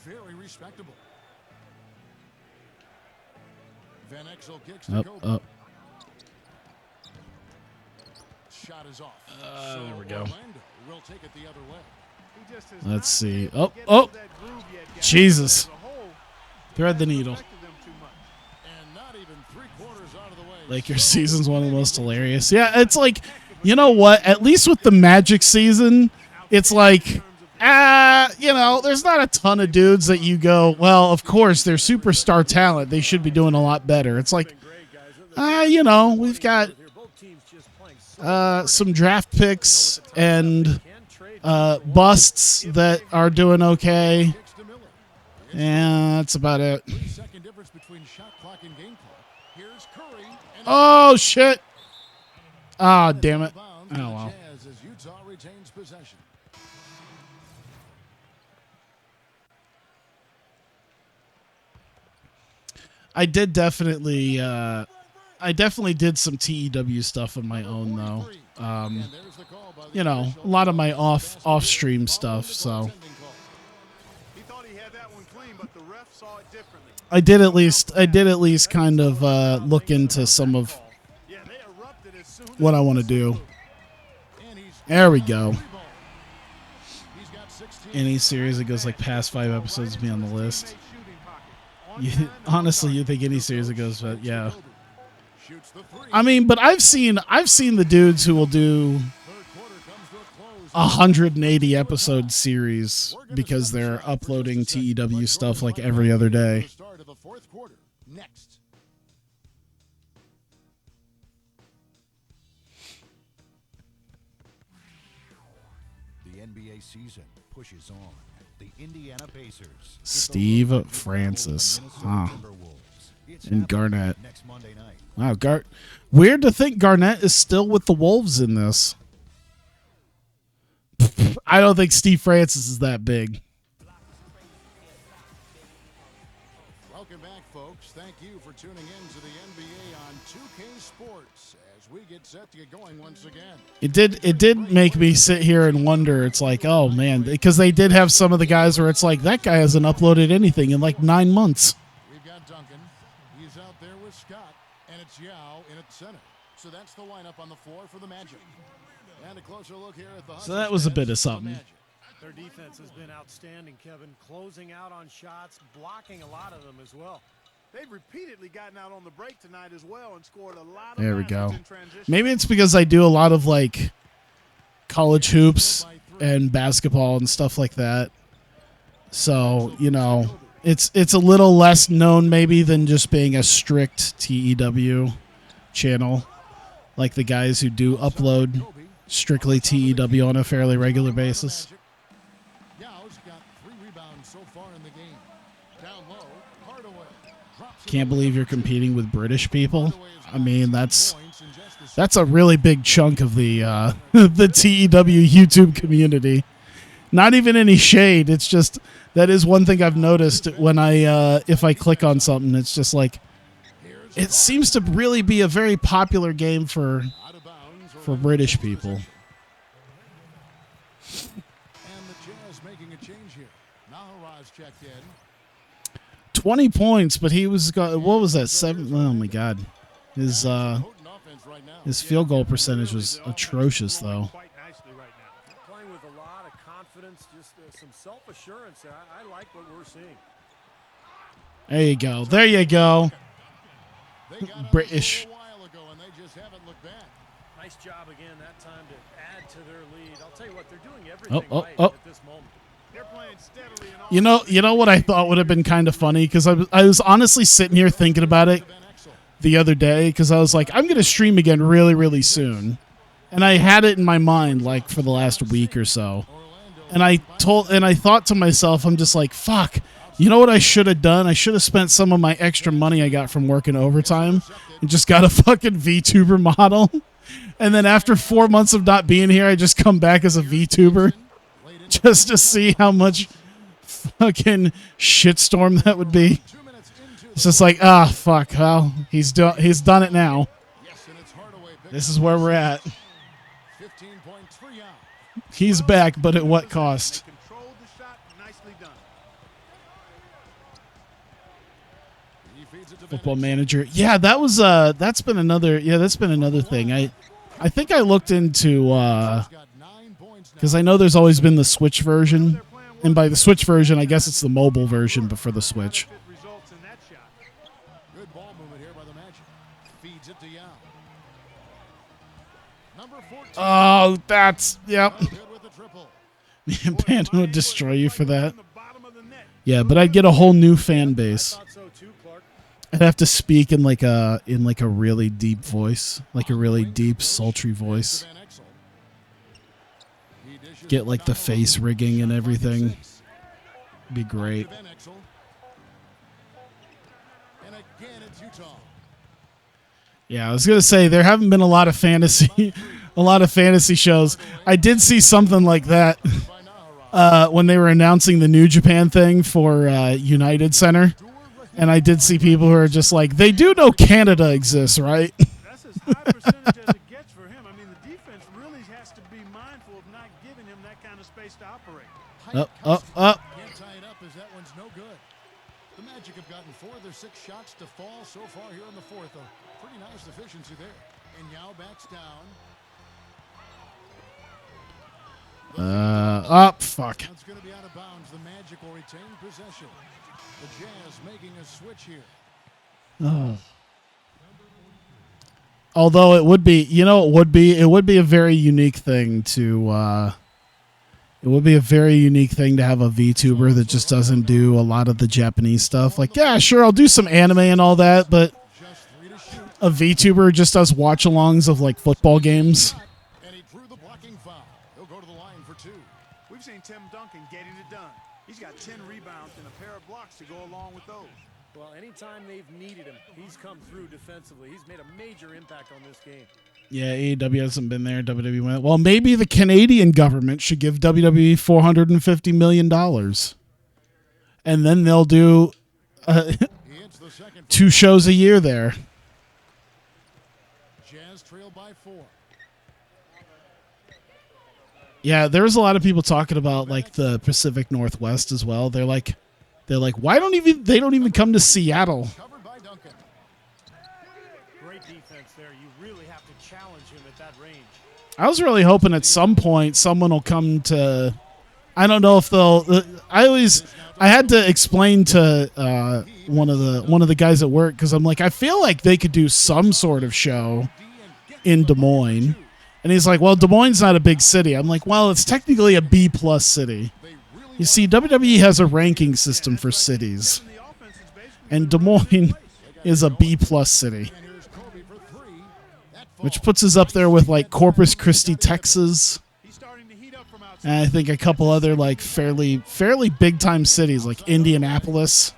Very respectable. Van Exel kicks to Kobe. Up. Shot is off. There we go. Orlando will take it the other way. He just has Let's not see. been able to get Oh. into that groove yet, guys. Jesus. As a whole, Thread the hasn't needle. affected them too much. And not even 3/4 out of the way. Like your season's one of the most hilarious. Yeah, it's like, you know what? At least with the Magic season, it's like, there's not a ton of dudes that you go, well, of course, they're superstar talent. They should be doing a lot better. It's like, we've got Both teams just playing so some draft picks and busts that are doing okay. Kicks to Miller. And that's about it. 3-second difference between shot clock and game clock. Here's Curry. And Oh, shit. Ah, damn it. Oh, Oh, well. Jazz as Utah retains possession. I definitely did some TEW stuff on my own, though. You know, a lot of my off-stream stuff, so. He thought he had that one clean, but the ref saw it differently. I did at least kind of look into some of Yeah, they erupted as soon as what I want to do. There we go. Any series that goes like past 5 episodes be on the list. Honestly, you think any series that goes, but yeah. I mean, but I've seen the dudes who will do 180 episode series because they're uploading TEW stuff like every other day. The NBA season pushes on. The Indiana Pacers. Steve Francis, huh? And Garnett. Next Monday night. Wow, weird to think Garnett is still with the Wolves in this. I don't think Steve Francis is that big. Welcome back, folks. Thank you for tuning in to the NBA on 2K Sports as we get set to get going once again. It did make me sit here and wonder. It's like, oh man, because they did have some of the guys where it's like that guy hasn't uploaded anything in like 9 months. We've got Duncan. He's out there with Scott, and it's Yao in at center. So that's the lineup on the floor for the Magic. And a closer look here at the So that was a bit of something. Their defense has been outstanding, Kevin. Closing out on shots, blocking a lot of them as well. They've repeatedly gotten out on the break tonight as well and scored a lot of There we baskets go. in transition. Maybe it's because I do a lot of like college hoops and basketball and stuff like that. So, you know, it's a little less known maybe than just being a strict TEW channel. Like the guys who do upload strictly TEW on a fairly regular basis. Yao's got 3 rebounds so far in the game. Down low, Hardaway drops it Can't over believe you're for two. competing with British people. Hardaway has I got mean, 7 that's points in just a that's a really big chunk of the the TEW YouTube community. Not even any shade. It's just that is one thing I've noticed when I if I click on something, it's just like it seems to really be a very popular game for out of bounds or British people. And the Jazz making a change here. Naharaj checked in. 20 points, but he was got what was that 7? Oh my god. His Potent offense right now. his field goal percentage was atrocious though. Quite nicely right now. Playing with a lot of confidence, just some self-assurance. I like what we're seeing. There you go. There you go. They got on British. a while ago and they just haven't looked back. Nice job again that time to add to their lead. I'll tell you what, they're doing everything right oh. at this moment. They're playing steadily and all. You know what I thought would have been kind of funny because I was honestly sitting here thinking about it the other day because I was like, I'm gonna stream again really, really soon, and I had it in my mind like for the last week or so, and I thought to myself, I'm just like, fuck. You know what I should have done? I should have spent some of my extra money I got from working overtime and just got a fucking VTuber model. And then after 4 months of not being here, I just come back as a VTuber just to see how much fucking shitstorm that would be. It's just like, fuck. Well, he's done it now. Yes, and it's Hardaway. This is where we're at. 15.3 out. He's back, but at what cost? They controlled the shot. Nicely done. He feeds it to Football Van Manager. Yeah, that was that's been another thing. I think I looked into Exel. Got 9 points now. because I know there's always been the Switch version, and by the Switch version, I guess it's the mobile version, but for the Switch. Benefit results in that shot. Good ball movement here by the Magic. Feeds it to Yao. Number 14. Oh, that's yep. Good with the triple. Man would destroy you for that. On the bottom of the net. Yeah, but I'd get a whole new fan base. Thought so too, Clark. I'd have to speak in like a really deep voice, like a really deep, sultry voice. Van Exel. He dishes Get it like the down face low. rigging and Shot clock at everything. 6. Be great. To Van Exel. And again, it's Utah. Yeah, I was gonna say there haven't been a lot of fantasy, a lot of fantasy shows. I did see something like that when they were announcing the New Japan thing for United Center, and I did see people who are just like, they do know Canada exists, right? That's as high percentage as it gets for him. I mean, the defense really has to be mindful of not giving him that kind of space to operate. Up. Can't tie it up as that one's no good. The Magic have gotten 4 of their 6 shots to fall so far here in the fourth. A pretty nice efficiency there. And Yao backs down. Fuck. It's going to be out of bounds. The Magic will retain possession. The Jazz making a switch here. Oh. Although it would be, it would be a very unique thing to, it would be a very unique thing to have a VTuber that just doesn't do a lot of the Japanese stuff. Like, yeah, sure, I'll do some anime and all that, but a VTuber just does watch-alongs of, like, football games. And he drew the blocking foul. He'll go to the line for 2. We've seen Tim Duncan getting it done. He's got 10 rebounds and a pair of blocks to go along with those. Well, anytime they've needed him, he's come through defensively. He's made a major impact on this game. Yeah, AEW hasn't been there. WWE went. Well, maybe the Canadian government should give WWE $450 million. And then they'll do 2 shows a year there. Jazz trail by 4. Yeah, there was a lot of people talking about like the Pacific Northwest as well. They're like, why don't they don't even come to Seattle? Covered by Duncan. Great defense there. You really have to challenge him at that range. I was really hoping at some point someone will come to. I don't know if they'll. I had to explain to one of the guys at work because I'm like, I feel like they could do some sort of show in Des Moines, and he's like, well, Des Moines not a big city. I'm like, well, it's technically a B+ city. You see, WWE has a ranking system for cities, and Des Moines is a B+ city, which puts us up there with like Corpus Christi, Texas, and I think a couple other like fairly big time cities like Indianapolis.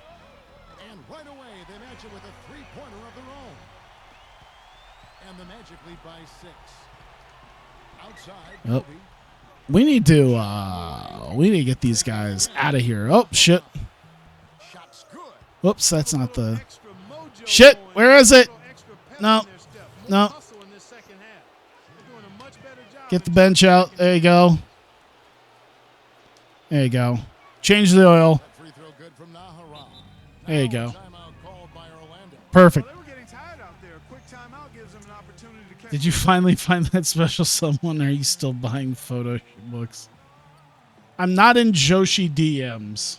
And right away, they match it with a 3-pointer of their own. And the Magic lead by 6. Outside, Oh. We need to get these guys out of here. Oh shit! shot's good. Whoops, that's not the shit. Where is it? No. Get the bench out. There you go. There you go. Change the oil. Free throw good from Nahara. There you go. Timeout called by Orlando. Perfect. They were getting tired out there. A quick timeout gives them an opportunity to catch. Did you finally find that special someone, or are you still buying photo books? I'm not in Joshi DMs.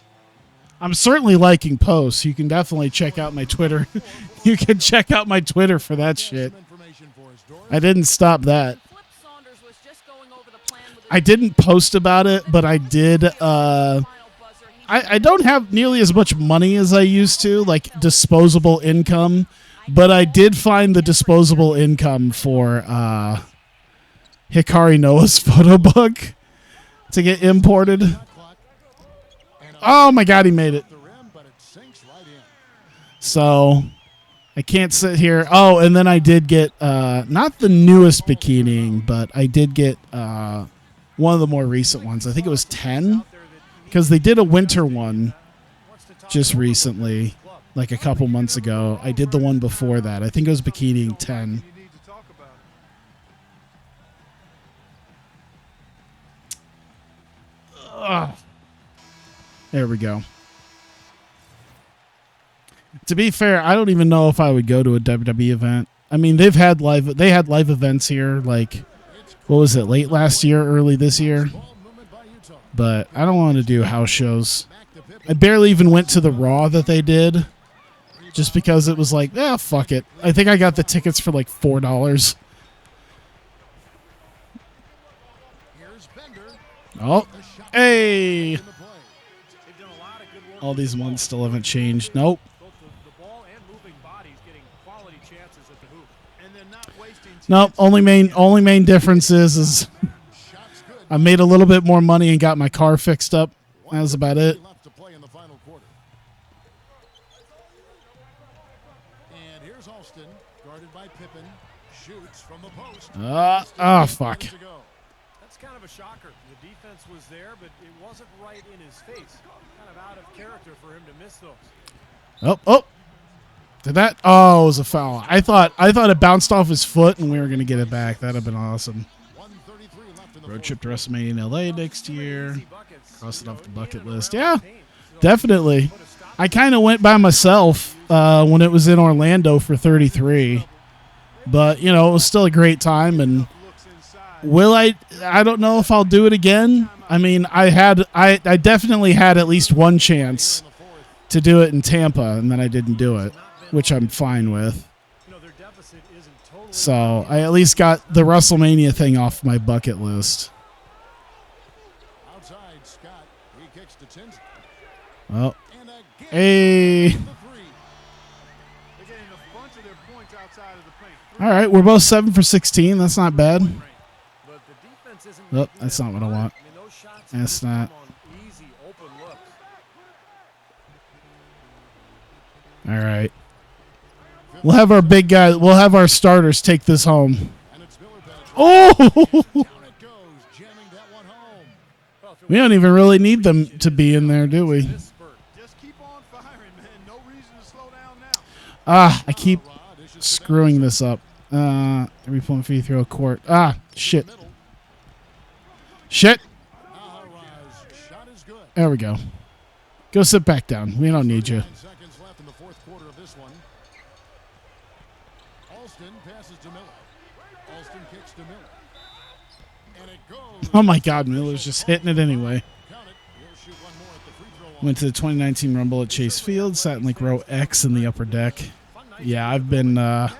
I'm certainly liking posts. You can definitely check out my Twitter. You can check out my Twitter for that shit. Some information for us, Doris. I didn't stop that. I didn't post about it, but I did. I don't have nearly as much money as I used to, like disposable income, but I did find the disposable income for Hikari Noah's photo book to get imported. Oh my god, he made it. The rim, but it sinks right in. So I can't sit here. Oh, and then I did get not the newest bikini, but I did get one of the more recent ones. I think it was 10, because they did a winter one just recently, like a couple months ago. I did the one before that. I think it was bikini 10. You need to talk about it. There we go. To be fair, I don't even know if I would go to a WWE event. I mean, they had live events here, like, what was it, late last year, early this year? Ball movement by Utah. But I don't want to do house shows. I barely even went to the Raw that they did, just because it was like, yeah, fuck it. I think I got the tickets for like $4. Here's Bender. Oh, hey! In the play. They've done a lot of good work. All these ones still haven't changed. Nope. Both the ball and moving bodies getting quality chances at the hoop. And they're not wasting Nope. Only main difference is Shot's good. I made a little bit more money and got my car fixed up. That was about it. Left to play in the final quarter. And here's Here's Alston, guarded by Pippen. Shoots from the post. Oh, fuck. That's kind of a shocker. The defense was there, but it wasn't right in his face. Kind of out of character for him to miss those. Oh. Did that? Oh, it was a foul. I thought it bounced off his foot and we were going to get it back. That'd have been awesome. Road trip to WrestleMania in LA next year. Cross it off the bucket list. Yeah, definitely. I kind of went by myself when it was in Orlando for 33. But, you know, it was still a great time. And I don't know if I'll do it again. I mean, I definitely had at least one chance to do it in Tampa, and then I didn't do it, which I'm fine with. So I at least got the WrestleMania thing off my bucket list. Well, hey. All right, we're both 7 for 16. That's not bad. Oh, that's not what I want. That's not. All right. We'll have our big guy. We'll have our starters take this home. Oh! We don't even really need them to be in there, do we? I keep screwing this up. 3-point free throw court. Shit. Shit. There we go. Go sit back down. We don't need you. Oh my God, Miller's just hitting it anyway. Went to the 2019 Rumble at Chase Field, sat in like row X in the upper deck. Yeah, I've been in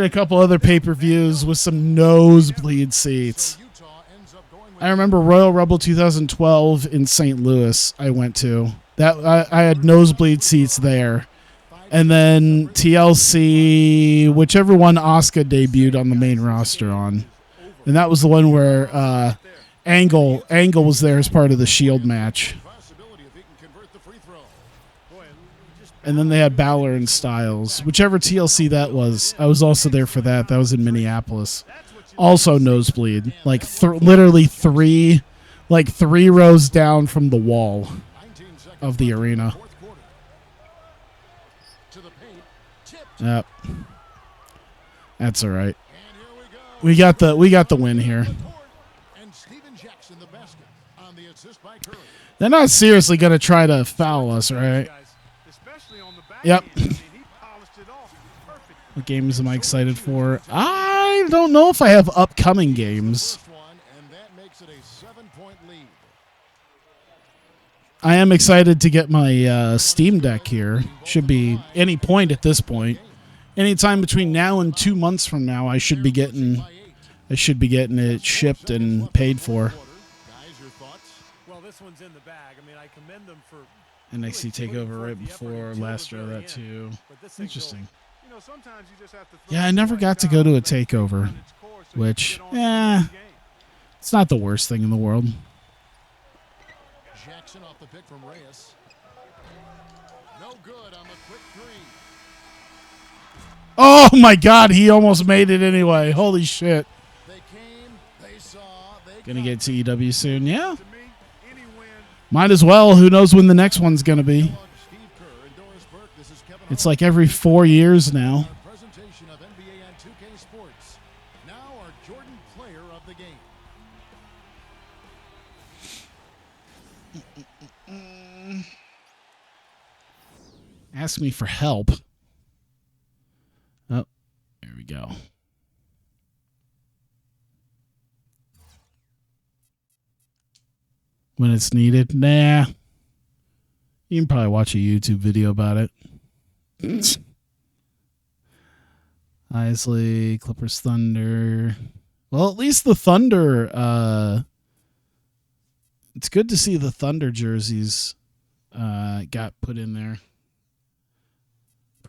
a couple other pay-per-views with some nosebleed seats. I remember Royal Rumble 2012 in St. Louis. I went to that. I had nosebleed seats there, and then TLC, whichever one Asuka debuted on the main roster on. And that was the one where Angle was there as part of the Shield match. And then they had Balor and Styles. Whichever TLC that was, I was also there for that. That was in Minneapolis. Also nosebleed. Like literally three rows down from the wall of the arena. Yep. That's all right. We got the win here. They're not seriously going to try to foul us, right? Yep. What games am I excited for? I don't know if I have upcoming games. I am excited to get my Steam Deck here. Should be any point at this point. Anytime between now and 2 months from now, I should be getting it shipped and paid for. Well, this one's in the bag. I mean, I commend them for NXT TakeOver right before last row that too. Interesting. Yeah, I never got to go to a takeover, which it's not the worst thing in the world. Jackson off the pick from Reyes. No good on the quick three. Oh my God, he almost made it anyway. Holy shit. They came, they saw, Gonna get TEW soon, yeah. Might as well. Who knows when the next one's gonna be? It's like every 4 years now. Presentation of NBA and 2K Sports. Now our Jordan player of the game. Ask me for help. Oh, there we go. When it's needed? Nah. You can probably watch a YouTube video about it. Isley, Clippers, Thunder. Well, at least the Thunder, it's good to see the Thunder jerseys got put in there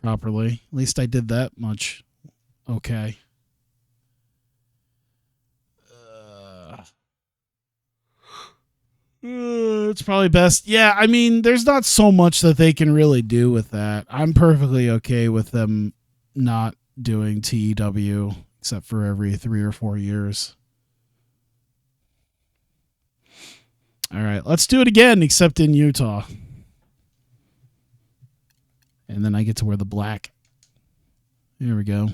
properly. At least I did that much. Okay. It's probably best. Yeah, I mean, there's not so much that they can really do with that. I'm perfectly okay with them not doing TEW except for every 3 or 4 years. All right, let's do it again, except in Utah. And then I get to wear the black. There we go.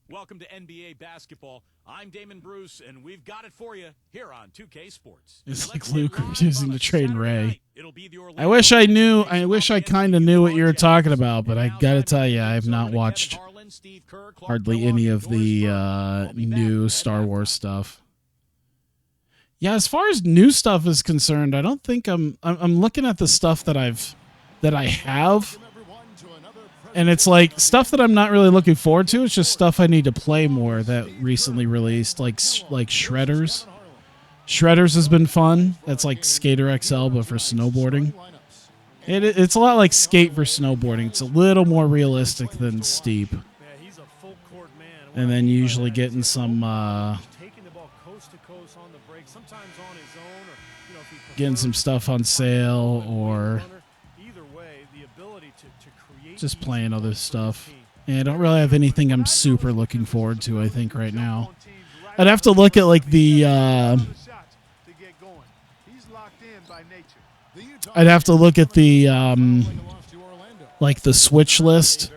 Welcome to NBA basketball. I'm Damon Bruce, and we've got it for you here on 2K Sports. It's like Luke refusing to train Ray. I wish I knew. I wish I kind of knew what you were talking about, but I got to tell you, I have not watched hardly any of the new Star Wars stuff. Yeah, as far as new stuff is concerned, I don't think I'm looking at the stuff that I have. And it's like stuff that I'm not really looking forward to. It's just stuff I need to play more that recently released, like Shredders. Shredders has been fun. That's like Skater XL, but for snowboarding. It's a lot like Skate for snowboarding. It's a little more realistic than Steep. And then usually getting some stuff on sale or just playing other stuff. And I don't really have anything I'm super looking forward to, I think, right now. I'd have to look at like the I'd have to look at the like the Switch list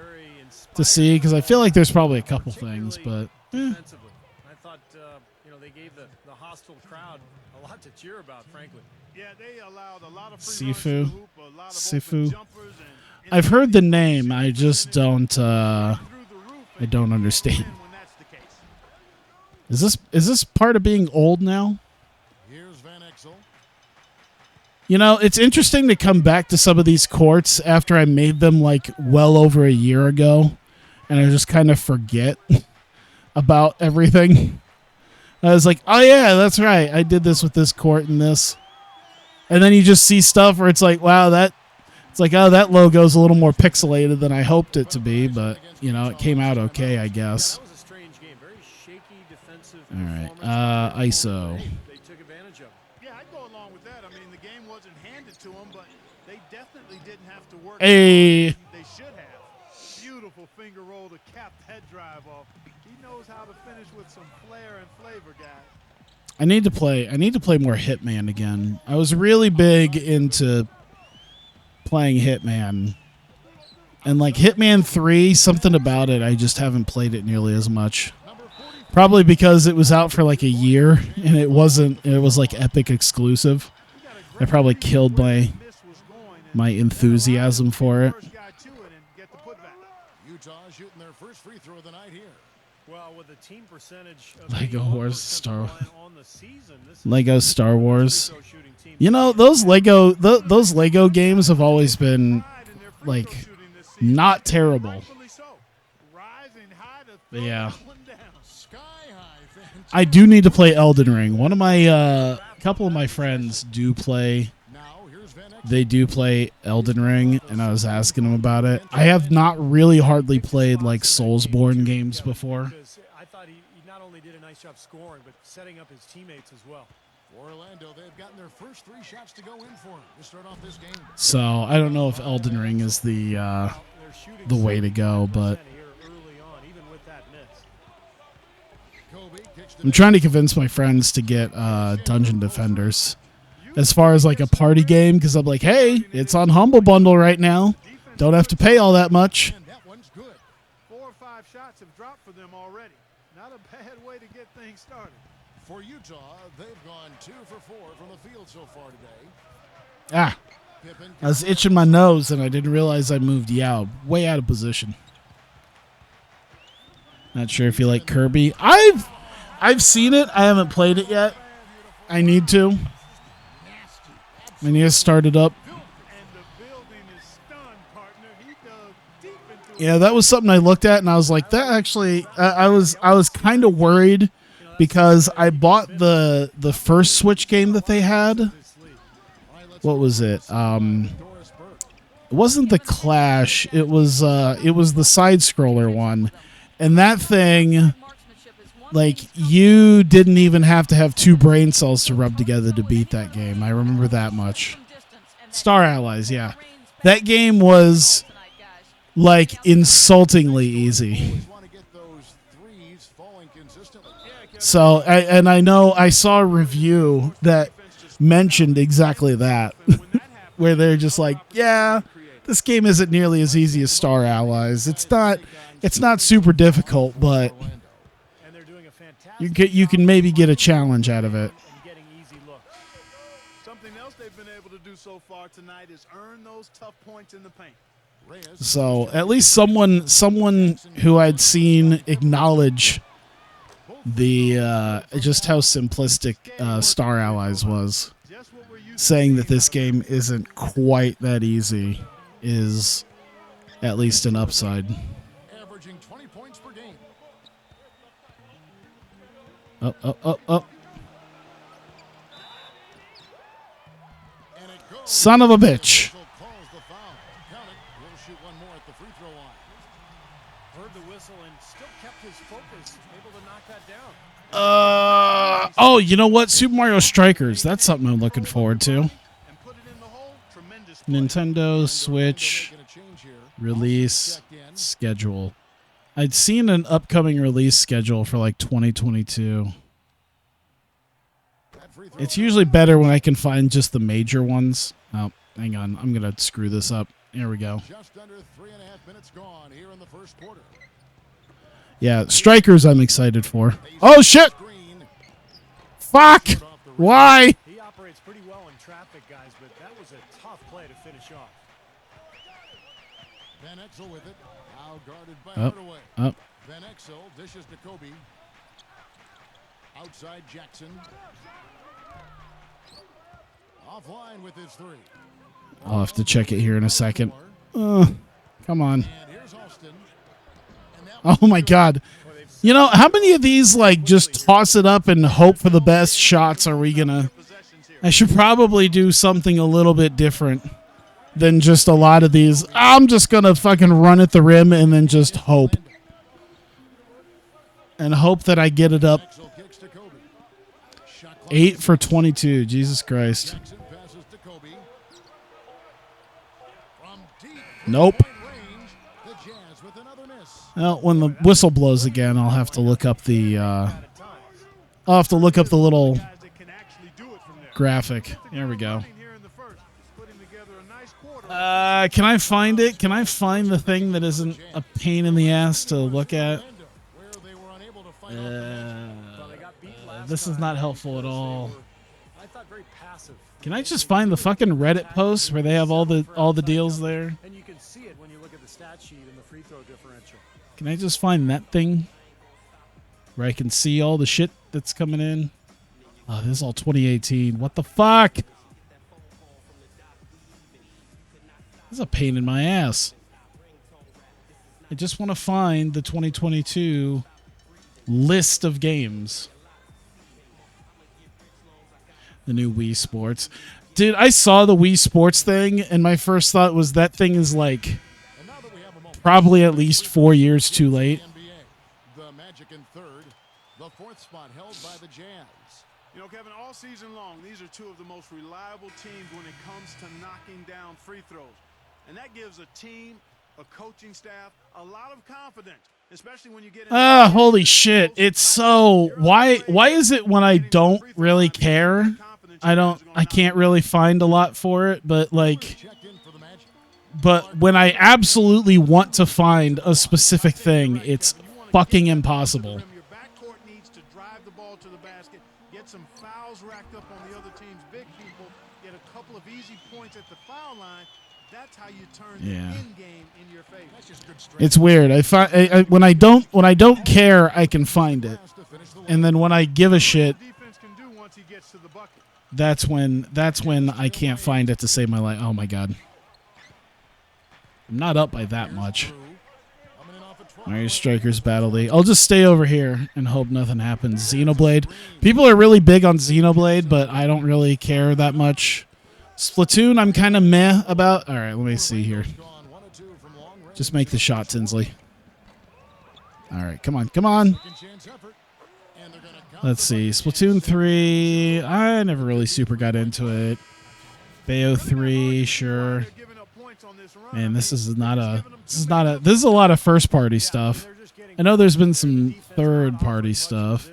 to see, because I feel like there's probably a couple things, but I thought they gave the hostile crowd a lot to cheer about, frankly. Yeah, they allowed a lot of Sifu. I've heard the name. I just don't. I don't understand. Is this part of being old now? You know, it's interesting to come back to some of these courts after I made them like well over a year ago, and I just kind of forget about everything. I was like, oh yeah, that's right. I did this with this court and this. And then you just see stuff where it's like, wow, it's like, oh, that logo's a little more pixelated than I hoped it to be, but, you know, it came out okay, I guess. That was a strange game. Very shaky defensive All right, performance. ISO. They took advantage of it. Yeah, I'd go along with that. I mean, the game wasn't handed to them, but they definitely didn't have to work. Hey. They should have. Beautiful finger roll to cap that drive off. He knows how to finish with some flair and flavor, guys. I need to play more Hitman again. I was really big into playing Hitman. And like Hitman 3, something about it, I just haven't played it nearly as much. Probably because it was out for like a year and it was like Epic exclusive. I probably killed my enthusiasm for it. Utah shooting their first free throw of the night here. Well, with the team percentage of Lego Wars Star on the season, this Lego Star Wars. You know, those Lego games have always been like not terrible. But yeah. I do need to play Elden Ring. One of my couple of my friends do play Elden Ring, and I was asking them about it. I have not really hardly played like Soulsborne games before. I thought he not only did a nice job scoring, but setting up his teammates as well. For Orlando, they've gotten their first 3 shots to go in for him to start off this game. So I don't know if Elden Ring is the way to go, but I'm trying to convince my friends to get Dungeon Defenders as far as like a party game, because I'm like, hey, it's on Humble Bundle right now. Don't have to pay all that much. And that one's good. 4 or 5 shots have dropped for them already. Not a bad way to get things started. For Utah, they've gone 2 for 4 from the field so far today. Ah, I was itching my nose and I didn't realize I moved Yao way out of position. Not sure if you like Kirby. I've seen it. I haven't played it yet. I need to. I need to start it up. Yeah, that was something I looked at and I was like, that actually, I was kind of worried because I bought the first Switch game that they had. What was it? It wasn't the Clash. It was the side scroller one, and that thing Like, you didn't even have to have 2 brain cells to rub together to beat that game. I remember that much. Star Allies, yeah. That game was, like, insultingly easy. So, I know I saw a review that mentioned exactly that, where they're just like, yeah, this game isn't nearly as easy as Star Allies. It's not super difficult, but you can maybe get a challenge out of it. Something else they've been able to do so far tonight is earn those tough points in the paint. So at least someone who I'd seen acknowledge the just how simplistic Star Allies was, saying that this game isn't quite that easy is at least an upside. Averaging 20 points per game. Up. Son of a bitch. Oh, you know what? Super Mario Strikers. That's something I'm looking forward to. Nintendo Switch release schedule. I'd seen an upcoming release schedule for like 2022. It's usually better when I can find just the major ones. Oh, hang on. I'm going to screw this up. Here we go. Just under 3.5 minutes gone here in the first quarter. Yeah, Strikers I'm excited for. Oh, shit! Fuck! Why? He operates pretty well in traffic, guys, but that was a tough play to finish off. Van Exel with it. Now guarded by Up. Hardaway. Up. Van Exel dishes to Kobe. Outside Jackson. Offline with his 3. I'll have to check it here in a second. Come on. And here's Austin. And that Oh, my God. You know, how many of these, like, just toss it up and hope for the best shots are we going to... I should probably do something a little bit different than just a lot of these. I'm just going to fucking run at the rim and then just hope. And hope that I get it up. 8 for 22. Jesus Christ. Jackson passes to Kobe. From deep Nope. range, the Jazz with another miss. Well, when the whistle blows again, I'll have to look up the little Guys that can actually do it from there. graphic. There we go. Here in the first, putting together a nice quarter. Can I find it? Can I find the thing that isn't a pain in the ass to look at? Where they were unable to fight off the This is not helpful at all. I thought very passive. Can I just find the fucking Reddit posts where they have all the deals there? And you can see it when you look at the stat sheet and the free throw differential. Can I just find that thing where I can see all the shit that's coming in? Oh, this is all 2018. What the fuck? This is a pain in my ass. I just want to find the 2022 list of games. The new Wii Sports. Dude, I saw the Wii Sports thing, and my first thought was that thing is like probably at least 4 years too late. NBA. The Magic in third. The fourth spot held by the Jazz. You know, Kevin, all season long, these are two of the most reliable teams when it comes to knocking down free throws. And that gives a team, a coaching staff, a lot of confidence, especially when you get Holy shit. It's so why is it when I don't really care? I can't really find a lot for it, but like Checked in for the Magic. but when I absolutely want to find a specific thing, it's fucking impossible. Your backcourt needs to drive the ball to the basket, get some fouls racked up on the other team's big people, get a couple of easy points at the foul line. That's how you turn the end game in your favor. That's just good strength. It's weird. When I don't care, I can find it. And then when I give a shit, Defense can do once he gets to the bucket. that's when I can't find it to save my life. Oh my god. I'm not up by that much. Coming in off a 12. Mario Strikers Battle League. I'll just stay over here and hope nothing happens. Xenoblade. People are really big on Xenoblade, but I don't really care that much. Splatoon, I'm kind of meh about. All right, let me see here. Gone 1 or 2 from long range. Just make the shot, Tinsley. All right, come on. Second chance effort. Let's see. Splatoon 3. I never really super got into it. Bayo 3, sure. Man, this is a lot of first party stuff. I know there's been some third party stuff.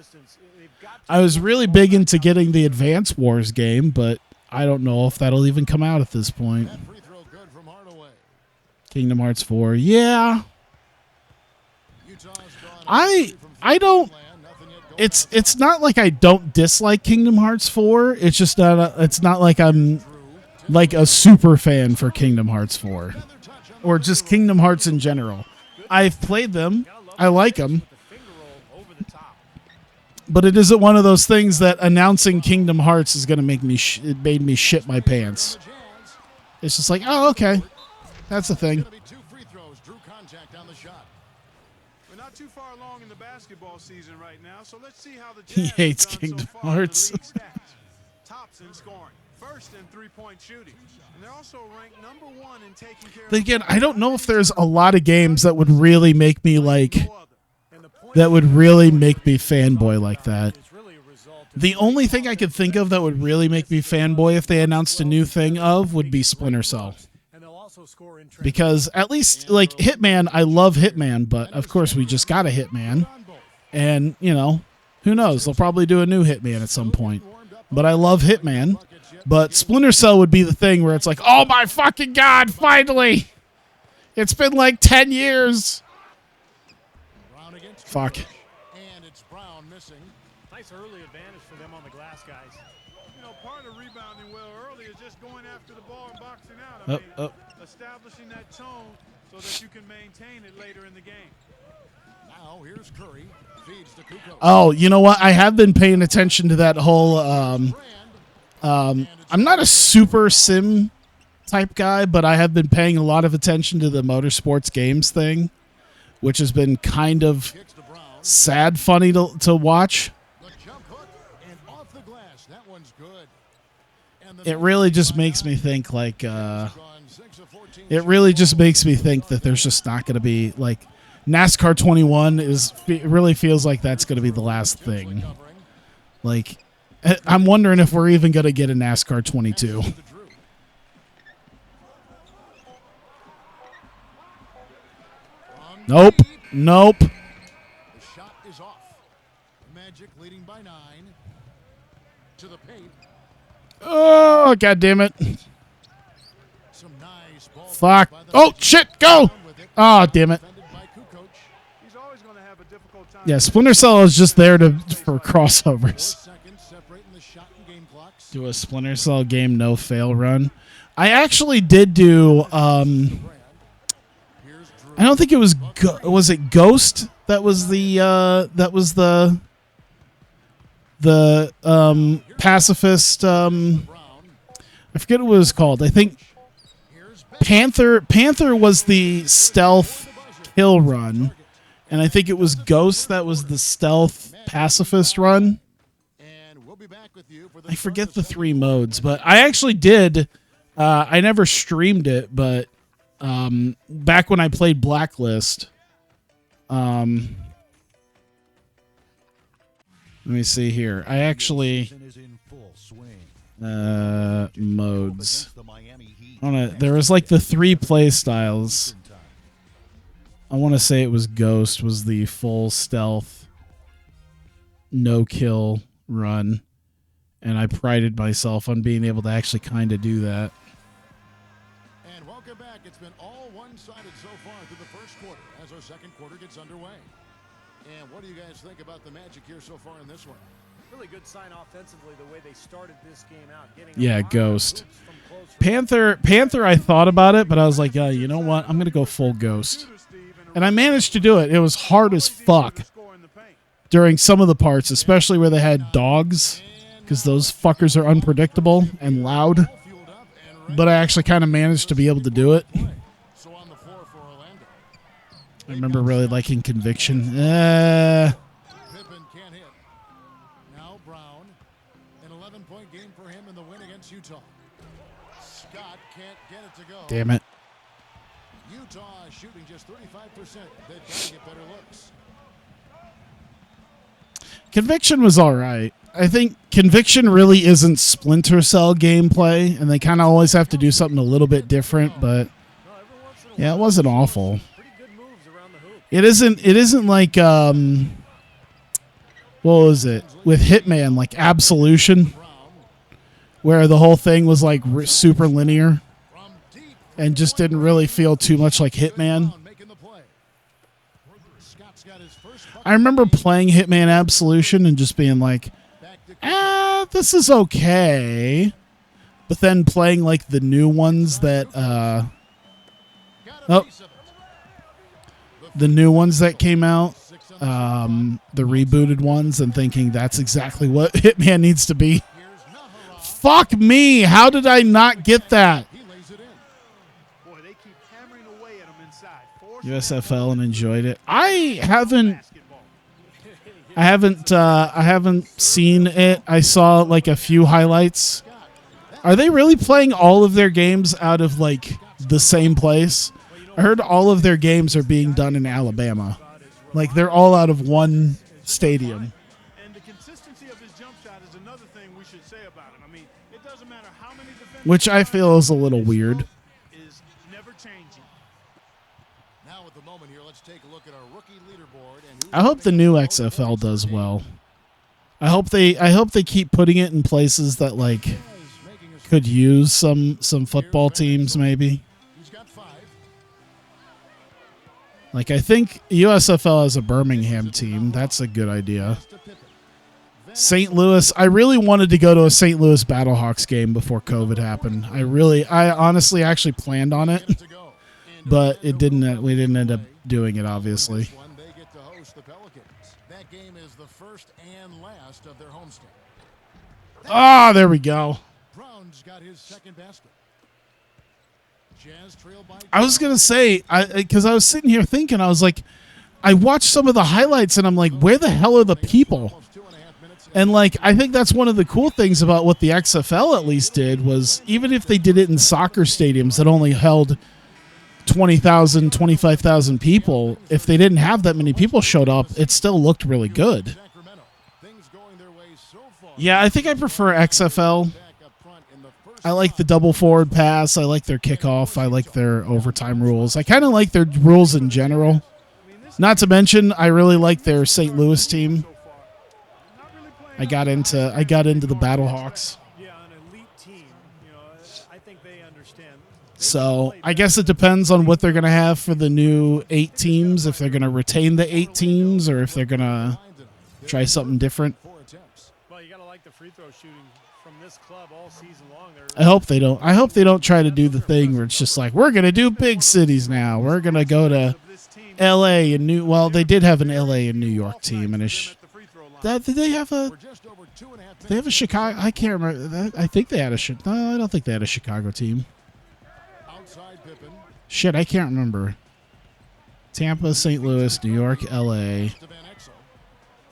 I was really big into getting the Advance Wars game, but I don't know if that'll even come out at this point. Kingdom Hearts 4. Yeah. I don't. It's not like I don't dislike Kingdom Hearts 4. It's just that it's not like I'm like a super fan for Kingdom Hearts 4 or just Kingdom Hearts in general. I've played them. I like them. But it isn't one of those things that announcing Kingdom Hearts is going to make me it made me shit my pants. It's just like, "Oh, okay. That's a thing." We're not too far along in the basketball season right now, so let's see how the Jazz He hates have done Kingdom so far in the Hearts. league stats. Tops in scoring, first in three-point shooting, and they're also ranked #1 in taking care But again, I don't know if there's a lot of games that would really make me fanboy like that. The only thing I could think of that would really make me fanboy if they announced a new thing would be Splinter Cell. Because at least, like, Hitman, I love Hitman, but of course we just got a Hitman. And, you know, who knows? They'll probably do a new Hitman at some point. But I love Hitman. But Splinter Cell would be the thing where it's like, oh my fucking God, finally! It's been like 10 years! Fuck. And it's Brown missing. Nice early advantage for them on the glass, guys. You know, part of rebounding well early is just going after the ball and boxing out. Establishing that tone so that you can maintain it later in the game. Now here's Curry. Feeds to Kukoc. Oh, you know what? I have been paying attention to that whole. I'm not a super sim type guy, but I have been paying a lot of attention to the motorsports games thing, which has been kind of sad, funny to watch. The jump hook and off the glass. That one's good. And It really just makes me think like. It really just makes me think that there's just not going to be like NASCAR 21 it really feels like that's going to be the last thing. Like, I'm wondering if we're even going to get a NASCAR 22. Nope. The shot is off. Magic leading by 9 to the paint. Oh, God damn it. Some nice ball Fuck. by the Oh, shit, go. Oh, damn it. defended by Kukoc. He's always going to have a difficult time. Yeah, Splinter Cell is just there for crossovers. 4 seconds separating the shot and game clocks. Do a Splinter Cell game no fail run. I actually did do Here's Drew. I don't think it was was it Ghost that was the pacifist Brown. I forget what it was called. I think Here's Panther was the stealth kill run, and I think it was Ghost that was the stealth pacifist run. And we'll be back with you for the I forget the 3 modes, but I actually did. I never streamed it, but back when I played Blacklist, let me see here. I actually Is in full swing. modes. The Miami Heat. There was like the 3 play styles. I want to say it was Ghost was the full stealth, no kill run, and I prided myself on being able to actually kind of do that. And welcome back. It's been all one-sided so far through the first quarter as our second quarter gets underway. And what do you guys think about the Magic here so far in this one? Really good sign offensively the way they started this game out. Getting Yeah, a lot of Ghost. hoops from close Panther, I thought about it, but I was like, you know what? I'm going to go full Ghost. And I managed to do it. It was hard as fuck during some of the parts, especially where they had dogs, because those fuckers are unpredictable and loud. Fueled up and But I actually kind of managed to be able to do it. so on the floor for Orlando. I remember really liking Conviction. Pippen can't hit. Now Brown. An 11-point game for him in the win against Utah. Scott can't get it to go. Damn it. Utah is shooting just 35%. They've got to get better looks. Conviction was all right. I think Conviction really isn't Splinter Cell gameplay, and they kind of always have to do something a little bit different. But yeah, it wasn't awful. It isn't like what was it with Hitman, like Absolution, where the whole thing was like super linear and just didn't really feel too much like Hitman. I remember playing Hitman Absolution and just being like, this is okay. But then playing like the new ones that the new ones that came out, the rebooted ones, and thinking that's exactly what Hitman needs to be. Fuck me, how did I not get that? USFL and enjoyed it. I haven't seen it. I saw like a few highlights. Are they really playing all of their games out of like the same place? I heard all of their games are being done in Alabama. Like they're all out of one stadium. And the consistency of his jump shot is another thing we should say about him. I mean, it doesn't matter how many defenders, which I feel is a little weird. Is never changing. Now at the moment here, let's take a look at our rookie leaderboard. And I hope the new XFL does well. I hope they keep putting it in places that like could use some football teams maybe. He's got 5. Like I think USFL has a Birmingham team. That's a good idea. St. Louis. I really wanted to go to a St. Louis Battlehawks game before COVID happened. I honestly actually planned on it, but it didn't. We didn't end up doing it, obviously. They get to host the Pelicans. That game is the first and last of their homestand. Ah, there we go. Brown's got his second basket. Jazz trail by I was gonna say, because I was sitting here thinking, I was like, I watched some of the highlights and I'm like, where the hell are the people? And like, I think that's one of the cool things about what the XFL at least did was even if they did it in soccer stadiums that only held 20,000, 25,000 people, if they didn't have that many people showed up, it still looked really good. Yeah, I think I prefer XFL. I like the double forward pass. I like their kickoff. I like their overtime rules. I kind of like their rules in general. Not to mention, I really like their St. Louis team. I got into the Battlehawks. Yeah, an elite team. You know, I think they understand. So I guess it depends on what they're going to have for the new 8 teams. If they're going to retain the 8 teams, or if they're going to try something different. Well, you got to like the free throw shooting from this club all season long. I hope they don't. I hope they don't try to do the thing where it's just like we're going to do big cities now. We're going to go to L.A. and well, they did have an L.A. and New York team, and did they have a? They have a Chicago. I can't remember. I think they had a. No, I don't think they had a Chicago team. Shit, I can't remember. Tampa, St. Louis, New York, L.A.,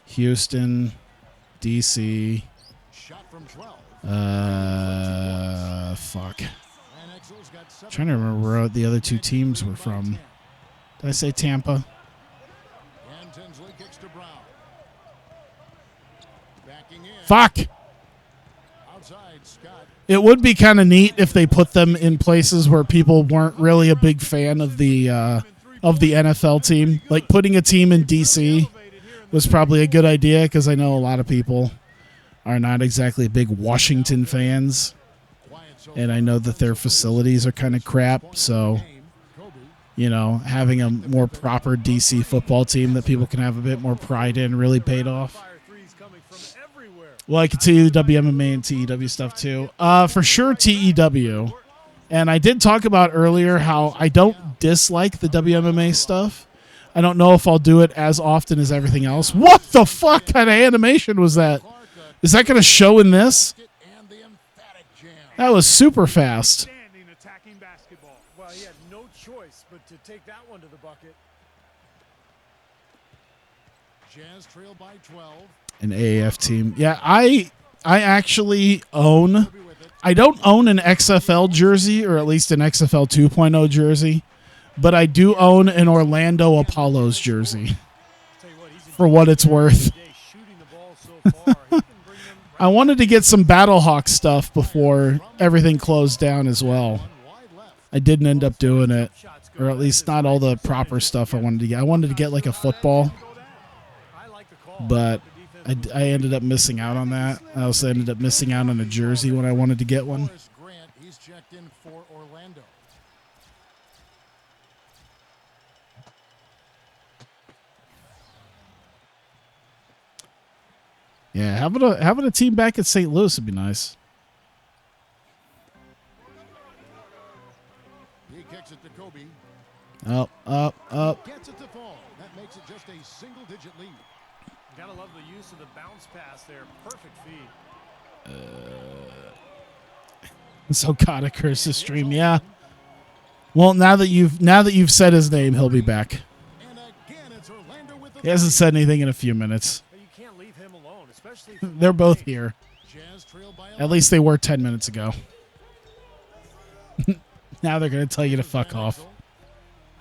Houston, D.C. Fuck. I'm trying to remember where the other 2 teams were from. Did I say Tampa? Fuck. It would be kind of neat if they put them in places where people weren't really a big fan of the NFL team. Like putting a team in DC was probably a good idea because I know a lot of people are not exactly big Washington fans, and I know that their facilities are kind of crap. So, you know, having a more proper DC football team that people can have a bit more pride in really paid off. Well, I could see the WMMA and TEW stuff too. For sure, TEW. And I did talk about earlier how I don't dislike the WMMA stuff. I don't know if I'll do it as often as everything else. What the fuck kind of animation was that? Is that going to show in this? That was super fast. Well, he had no choice but to take that one to the bucket. Jazz trail by 12. An AAF team. Yeah, I actually own. I don't own an XFL jersey, or at least an XFL 2.0 jersey, but I do own an Orlando Apollos jersey. For what it's worth. I wanted to get some Battlehawk stuff before everything closed down as well. I didn't end up doing it, or at least not all the proper stuff I wanted to get. I wanted to get like a football, but I ended up missing out on that. I also ended up missing out on a jersey when I wanted to get one. He's checked in for Orlando. Yeah, having a team back at St. Louis would be nice. He kicks it to Kobe. Up. Gets it to fall. That makes it just a single-digit lead. Gotta love the use of the bounce pass there. Perfect feed. So gotta curse the stream, yeah. Well, now that you've said his name, he'll be back. And again, it's Orlando with the He hasn't said anything in a few minutes. You can't leave him alone, especially. They're both here. Jazz trail by At least they were 10 minutes ago. Now they're going to tell you to fuck off.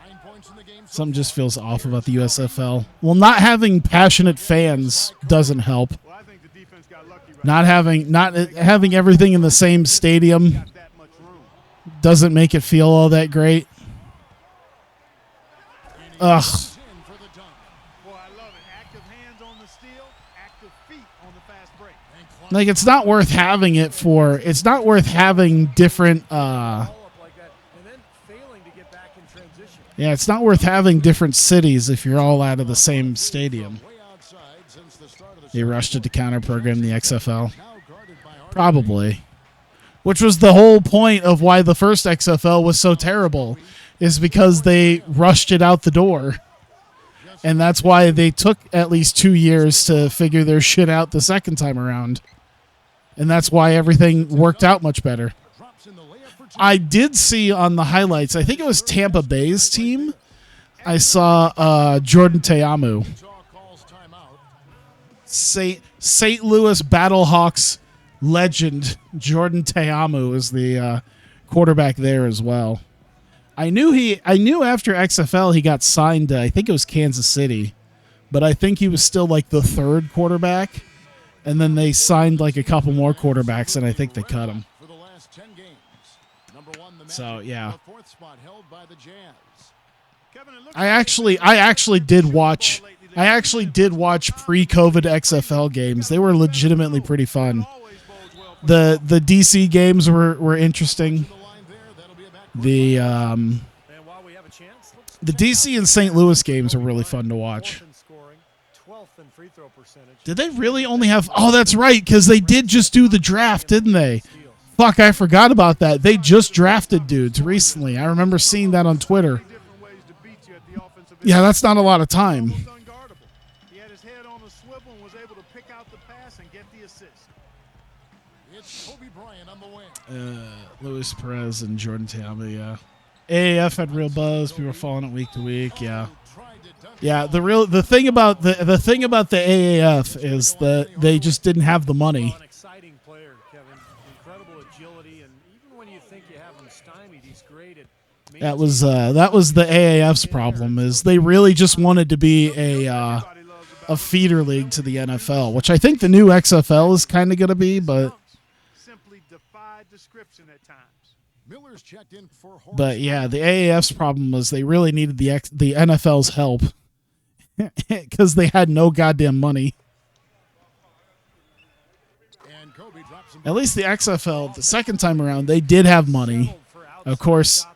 9 points in the game. Something just feels off about the USFL. Well, not having passionate fans doesn't help. Well, I think the defense got lucky right Not having everything in the same stadium got that much room. doesn't make it feel all that great. Ugh. In for the dunk. Boy, I love it. Active hands on the steal, active feet on the fast break. Like it's not worth having it for. It's not worth having different. All up like that, and then failing to get back in transition. Yeah, it's not worth having different cities if you're all out of the same stadium. Way outside since the start of the They rushed it to counter program the XFL. now guarded by Hart. Probably. Which was the whole point of why the first XFL was so terrible, is because they rushed it out the door. And that's why they took at least 2 years to figure their shit out the second time around. And that's why everything worked out much better. Drops in the layup for two. I did see on the highlights, I think it was Tampa Bay's team, I saw Jordan Teamu. Utah calls timeout. St. Louis Battlehawks legend Jordan Teamu is the quarterback there as well. I knew after XFL he got signed to, I think it was Kansas City, but I think he was still like the third quarterback, and then they signed like a couple more quarterbacks, and I think they cut him. For the last 10 games. Number 1, the Magic. So, yeah. The 4th spot held by the Jazz. Kevin, it looks I actually did watch pre-COVID XFL games. They were legitimately pretty fun. always bodes well for The DC games were interesting. The line there, that'll be a back. The And while we have a chance, let's the DC and St. Louis games are really fun to watch. 4th in scoring, 12th in free throw percentage. Did they really only have... Oh, that's right, because they did just do the draft, didn't they? Fuck, I forgot about that. They just drafted dudes recently. I remember seeing that on Twitter. different ways to beat you at the offensive Yeah, end. that's not a lot of time. Almost unguardable. He had his head on a swivel and was able to pick out the pass and get the assist. It's Kobe Bryant on the wing. Luis Perez and Jordan Teamu, yeah. AAF had real buzz. People were following it week to week, yeah. Tried to dunk it. Yeah, the thing about the AAF is that they just didn't have the money. An exciting player, Kevin. Incredible agility, and even when you think you have him stymied, he's great at. That was the AAF's problem, is they really just wanted to be a feeder league to the NFL, which I think the new XFL is kind of going to be, but Simply defied description at times. Miller's checked in for Horst. But yeah, the AAF's problem was they really needed the NFL's help because they had no goddamn money. And Kobe drops him. At least the XFL, the second time around, they did have money. Of course,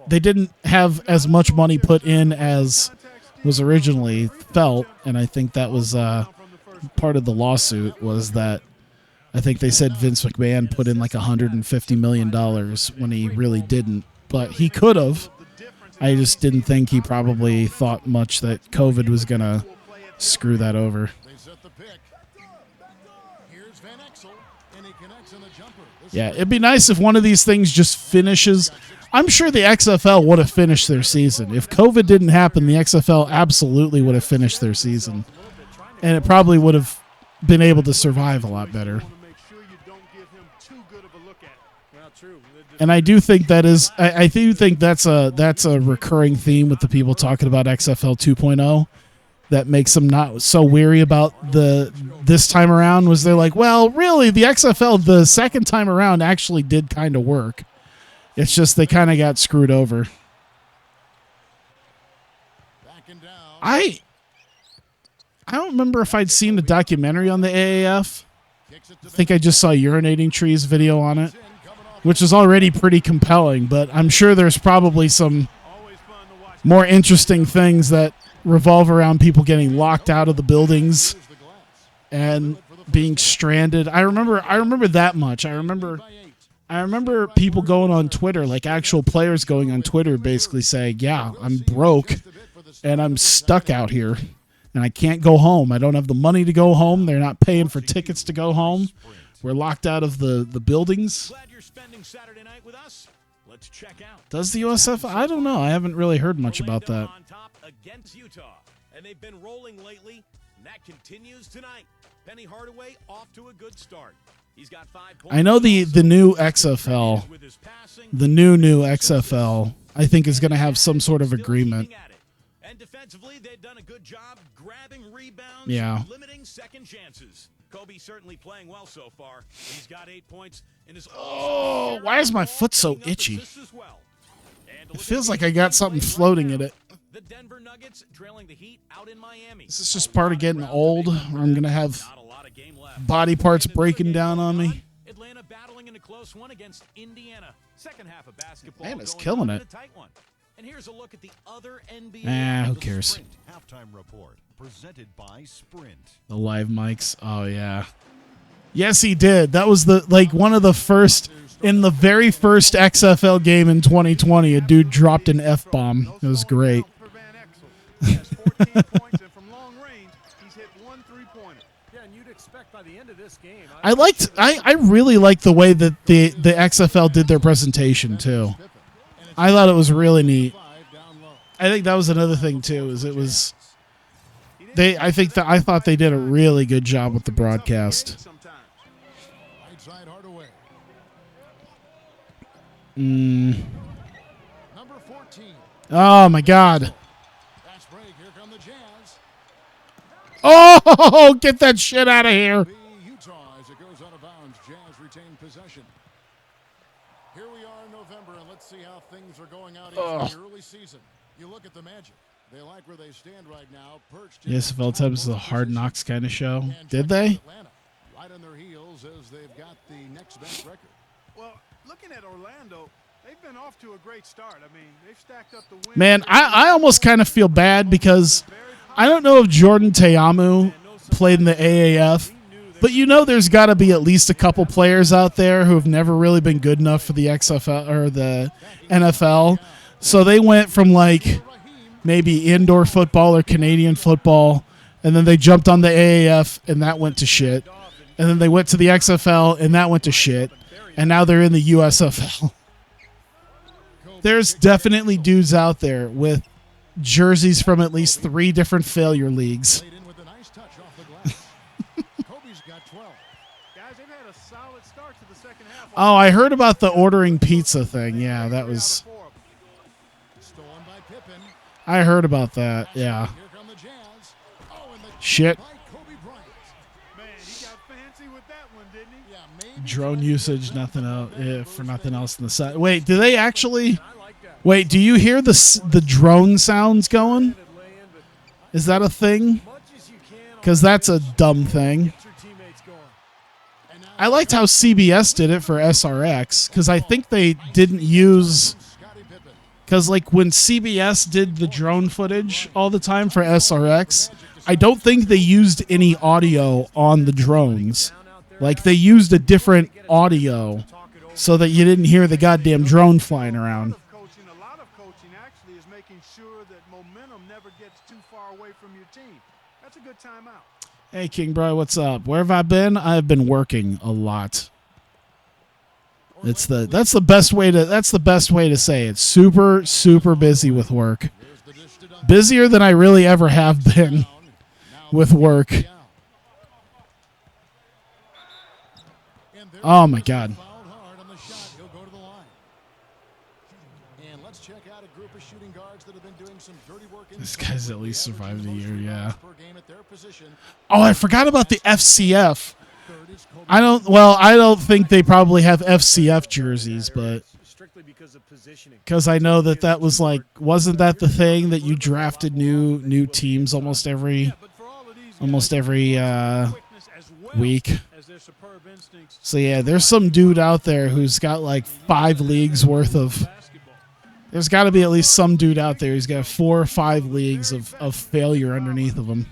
they didn't have as much money put in as was originally felt, and I think that was part of the lawsuit was that I think they said Vince McMahon put in like $150 million when he really didn't, but he could have. I just didn't think he probably thought much that COVID was going to screw that over. They set the pick. Here's Van Exel, and he connects on the jumper. This Yeah, it'd be nice if one of these things just finishes. I'm sure the XFL would have finished their season. If COVID didn't happen, the XFL absolutely would have finished their season. And it probably would have been able to survive a lot better. Want to make sure you don't give him too good of a look at it. Well, true. And I do think that is I do think that's a recurring theme with the people talking about XFL 2.0 that makes them not so weary about this time around was they're like, well, really, the XFL the second time around actually did kind of work. It's just they kind of got screwed over. I don't remember if I'd seen a documentary on the AAF. I think I just saw Urinating Trees video on it, which is already pretty compelling, but I'm sure there's probably some more interesting things that revolve around people getting locked out of the buildings and being stranded. I remember that much. I remember people going on Twitter, like actual players going on Twitter, basically saying, yeah, I'm broke and I'm stuck out here and I can't go home. I don't have the money to go home. They're not paying for tickets to go home. We're locked out of the buildings. Glad you're spending Saturday night with us. Let's check out. Does the USF? I don't know. I haven't really heard much about that. On top against Utah, and they've been rolling lately, and that continues tonight. Penny Hardaway off to a good start. He's got 5 points. I know the new XFL, the new XFL, I think is going to have some sort of agreement. And defensively, they've done a good job grabbing rebounds, limiting second chances. Kobe's certainly playing well so far. He's got 8 points in his. Oh, why is my foot so itchy? It feels like I got something floating in it. The Denver Nuggets trailing the Heat out in Miami. Is this just part of getting old, or I'm going to have body parts breaking down on me? Atlanta battling in a close one against Indiana. Second half of basketball. Atlanta's killing it. And here's a look at the other NBA. Who cares? Halftime report presented by Sprint. The live mics. Oh yeah. Yes, he did. That was one of the first in the very first XFL game in 2020. A dude dropped an F-bomb. It was great. He has 14 points, and from long range, he's hit 1 3-pointer. Yeah, and you'd expect by the end of this game. I really liked the way that the XFL did their presentation too. I thought it was really neat. I think that was another thing too. I thought they did a really good job with the broadcast. Number 14. Oh my God! Oh, get that shit out of here! Utah as it goes out of bounds. Jazz retain possession. Here we are in November, and let's see how things are going out in the early season. You look at the Magic. They like where they stand right now. Perched in Yes, Velteb is a Hard Knocks kind of show. Did they? Atlanta, right on their heels as they've got the next best record. Well, looking at Orlando, they've been off to a great start. I mean, they've stacked up the wins. Man, I almost kind of feel bad because I don't know if Jordan Teamu played in the AAF, but there's got to be at least a couple players out there who have never really been good enough for the XFL or the NFL. So they went from maybe indoor football or Canadian football, and then they jumped on the AAF, and that went to shit. And then they went to the XFL, and that went to shit. And now they're in the USFL. There's definitely dudes out there with jerseys from at least 3 different failure leagues. Oh, I heard about the ordering pizza thing. Yeah, that was... I heard about that, yeah. Shit. Drone usage, nothing else for nothing else in the side. Wait, do they actually? Wait, do you hear the drone sounds going? Is that a thing? Because that's a dumb thing. I liked how CBS did it for SRX because I think they didn't use. Because when CBS did the drone footage all the time for SRX, I don't think they used any audio on the drones. They used a different audio so that you didn't hear the goddamn drone flying around. A lot of coaching actually is making sure that momentum never gets too far away from your team. That's a good timeout. Hey, King Bro, what's up? Where have I been? I've been working a lot. That's the best way to say it. Super, super busy with work. Busier than I really ever have been with work. Oh my God. group of shooting guards that have been doing some dirty work. This guy's at least survived a year, yeah. Oh, I forgot about the FCF. I don't think they probably have FCF jerseys, but because I know that was like, wasn't that the thing that you drafted new teams almost every week? So yeah, there's some dude out there who's got like 5 leagues worth of. There's got to be at least some dude out there who's got 4 or 5 leagues of failure underneath of him.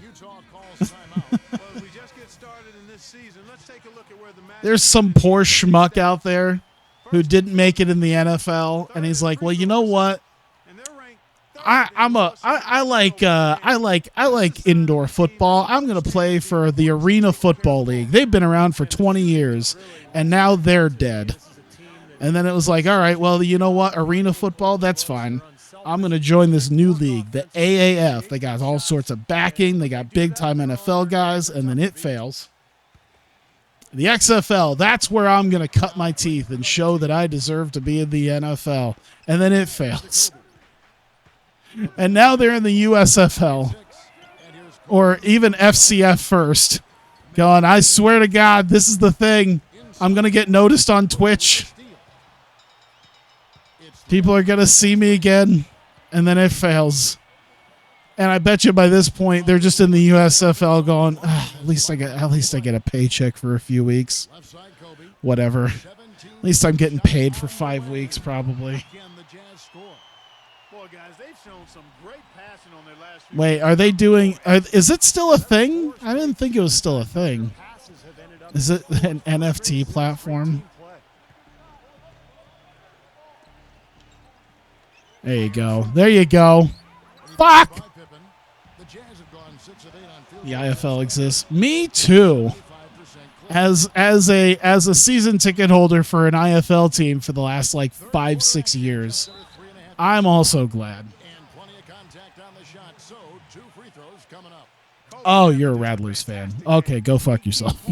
There's some poor schmuck out there who didn't make it in the NFL, and he's like, well, you know what? I like indoor football. I'm gonna play for the Arena Football League. They've been around for 20 years, and now they're dead. And then it was like, all right, well, you know what? Arena football, that's fine. I'm gonna join this new league, the AAF. They got all sorts of backing. They got big time NFL guys, and then it fails. The XFL, that's where I'm gonna cut my teeth and show that I deserve to be in the NFL, and then it fails. And now they're in the USFL, or even FCF first, going, I swear to God, this is the thing. I'm going to get noticed on Twitch. People are going to see me again, and then it fails. And I bet you by this point, they're just in the USFL going, at least I get a paycheck for a few weeks. Whatever. At least I'm getting paid for 5 weeks, probably. Wait, are they doing... is it still a thing? I didn't think it was still a thing. Is it an NFT platform? There you go. There you go. Fuck! The IFL exists. Me too. As a season ticket holder for an IFL team for the last like 5-6 years, I'm also glad. Oh, you're a Rattlers fan. Okay, go fuck yourself.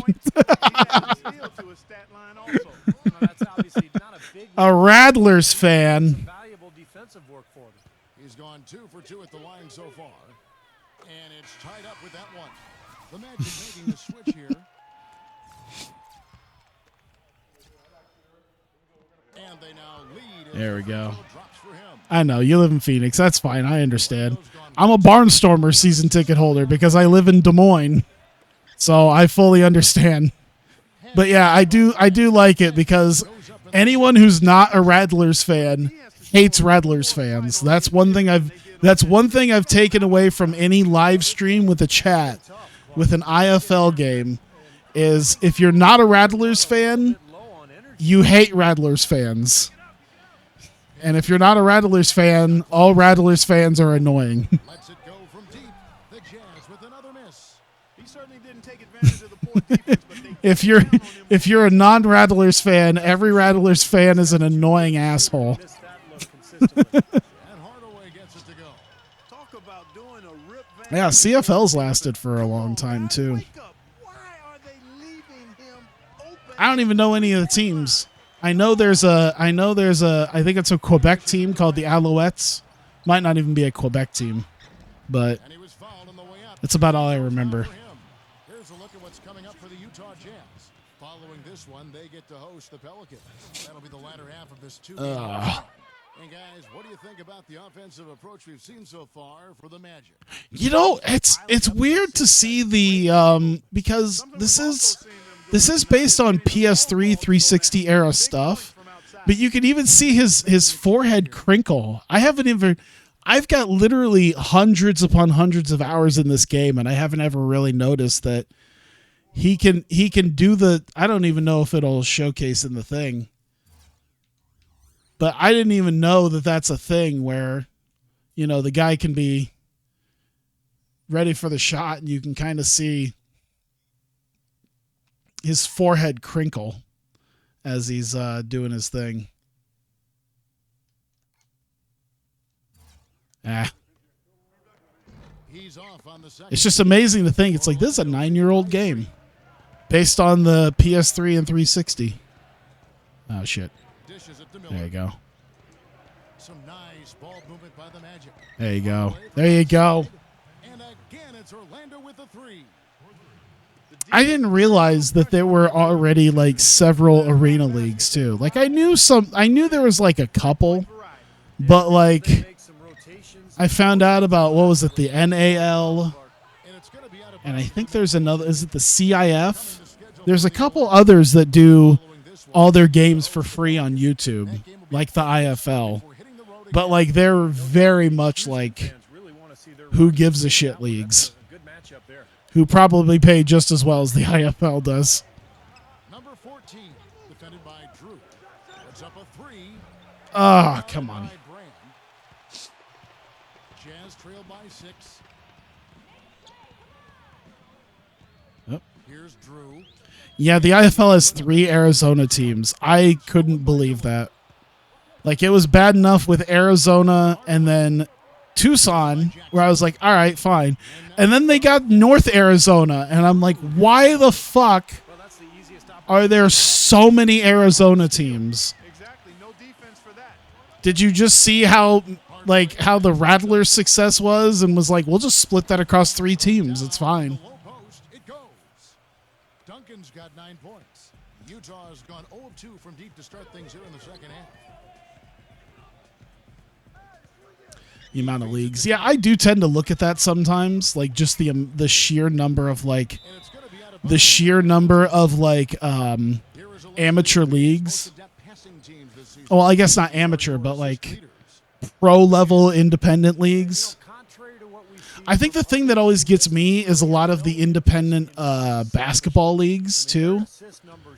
A Rattlers fan. He's gone 2 for 2 at the line so far, and it's tied up with that one. The Magic making the switch here. And they now lead. There we go. I know, you live in Phoenix. That's fine. I understand. I'm a Barnstormer season ticket holder because I live in Des Moines. So I fully understand. But yeah, I do like it because anyone who's not a Rattlers fan hates Rattlers fans. That's one thing I've taken away from any live stream with a chat with an IFL game is if you're not a Rattlers fan, you hate Rattlers fans. And if you're not a Rattlers fan, all Rattlers fans are annoying. Lets it go from deep. The Jazz with another miss. He certainly didn't take advantage of the poor defense, but they if you're a non-Rattlers fan, every Rattlers fan is an annoying asshole. And Hardaway gets it to go. talk about doing a rip van. Yeah, CFL's lasted for a long time too. Wake up. Why are they leaving him open? I don't even know any of the teams. I think it's a Quebec team called the Alouettes. Might not even be a Quebec team, but And he was fouled on the way up. that's about all I remember. For him. Here's a look at what's coming up for the Utah Jazz. Following this one, they get to host the Pelicans. That'll be the latter half of this 2-game. And guys, what do you think about the offensive approach we've seen so far for the Magic? You know, it's weird to see the because this is based on PS3 360 era stuff, but you can even see his forehead crinkle. I've got literally hundreds upon hundreds of hours in this game, and I haven't ever really noticed that he can do the. I don't even know if it'll showcase in the thing, but I didn't even know that that's a thing where, you know, the guy can be ready for the shot, and you can kind of see his forehead crinkle as he's doing his thing. He's off on the second. It's just amazing to think. It's like, this is a 9-year-old game based on the PS3 and 360. Oh, shit. Dishes it to There Miller. you go. some nice ball movement by the Magic. There you go. There you go. And again, it's Orlando with the three. I didn't realize that there were already like several arena leagues too. Like I knew there was like a couple, but like I found out about, what was it, the NAL, and I think there's another, is it the CIF? There's a couple others that do all their games for free on YouTube, like the IFL. But like they're very much like who gives a shit leagues, who probably pay just as well as the IFL does. Number 14, defended by Drew. Puts up a three. Oh, come on. Jazz trailed by 6. Yep. Here's Drew. Yeah, the IFL has 3 Arizona teams. I couldn't believe that. Like, it was bad enough with Arizona and then Tucson, where I was like, all right, fine. And then they got North Arizona, and I'm like, why the fuck are there so many Arizona teams? Exactly. No defense for that. Did you just see how the Rattlers' success was, and was like, we'll just split that across 3 teams. It's fine. Low post, it goes. Duncan's got 9 points. Utah has gone 0 of 2 from deep to start things here in the second half. The amount of leagues. Yeah, I do tend to look at that sometimes, like just the sheer number of amateur leagues. Well, I guess not amateur, but like pro level independent leagues. I think the thing that always gets me is a lot of the independent basketball leagues too,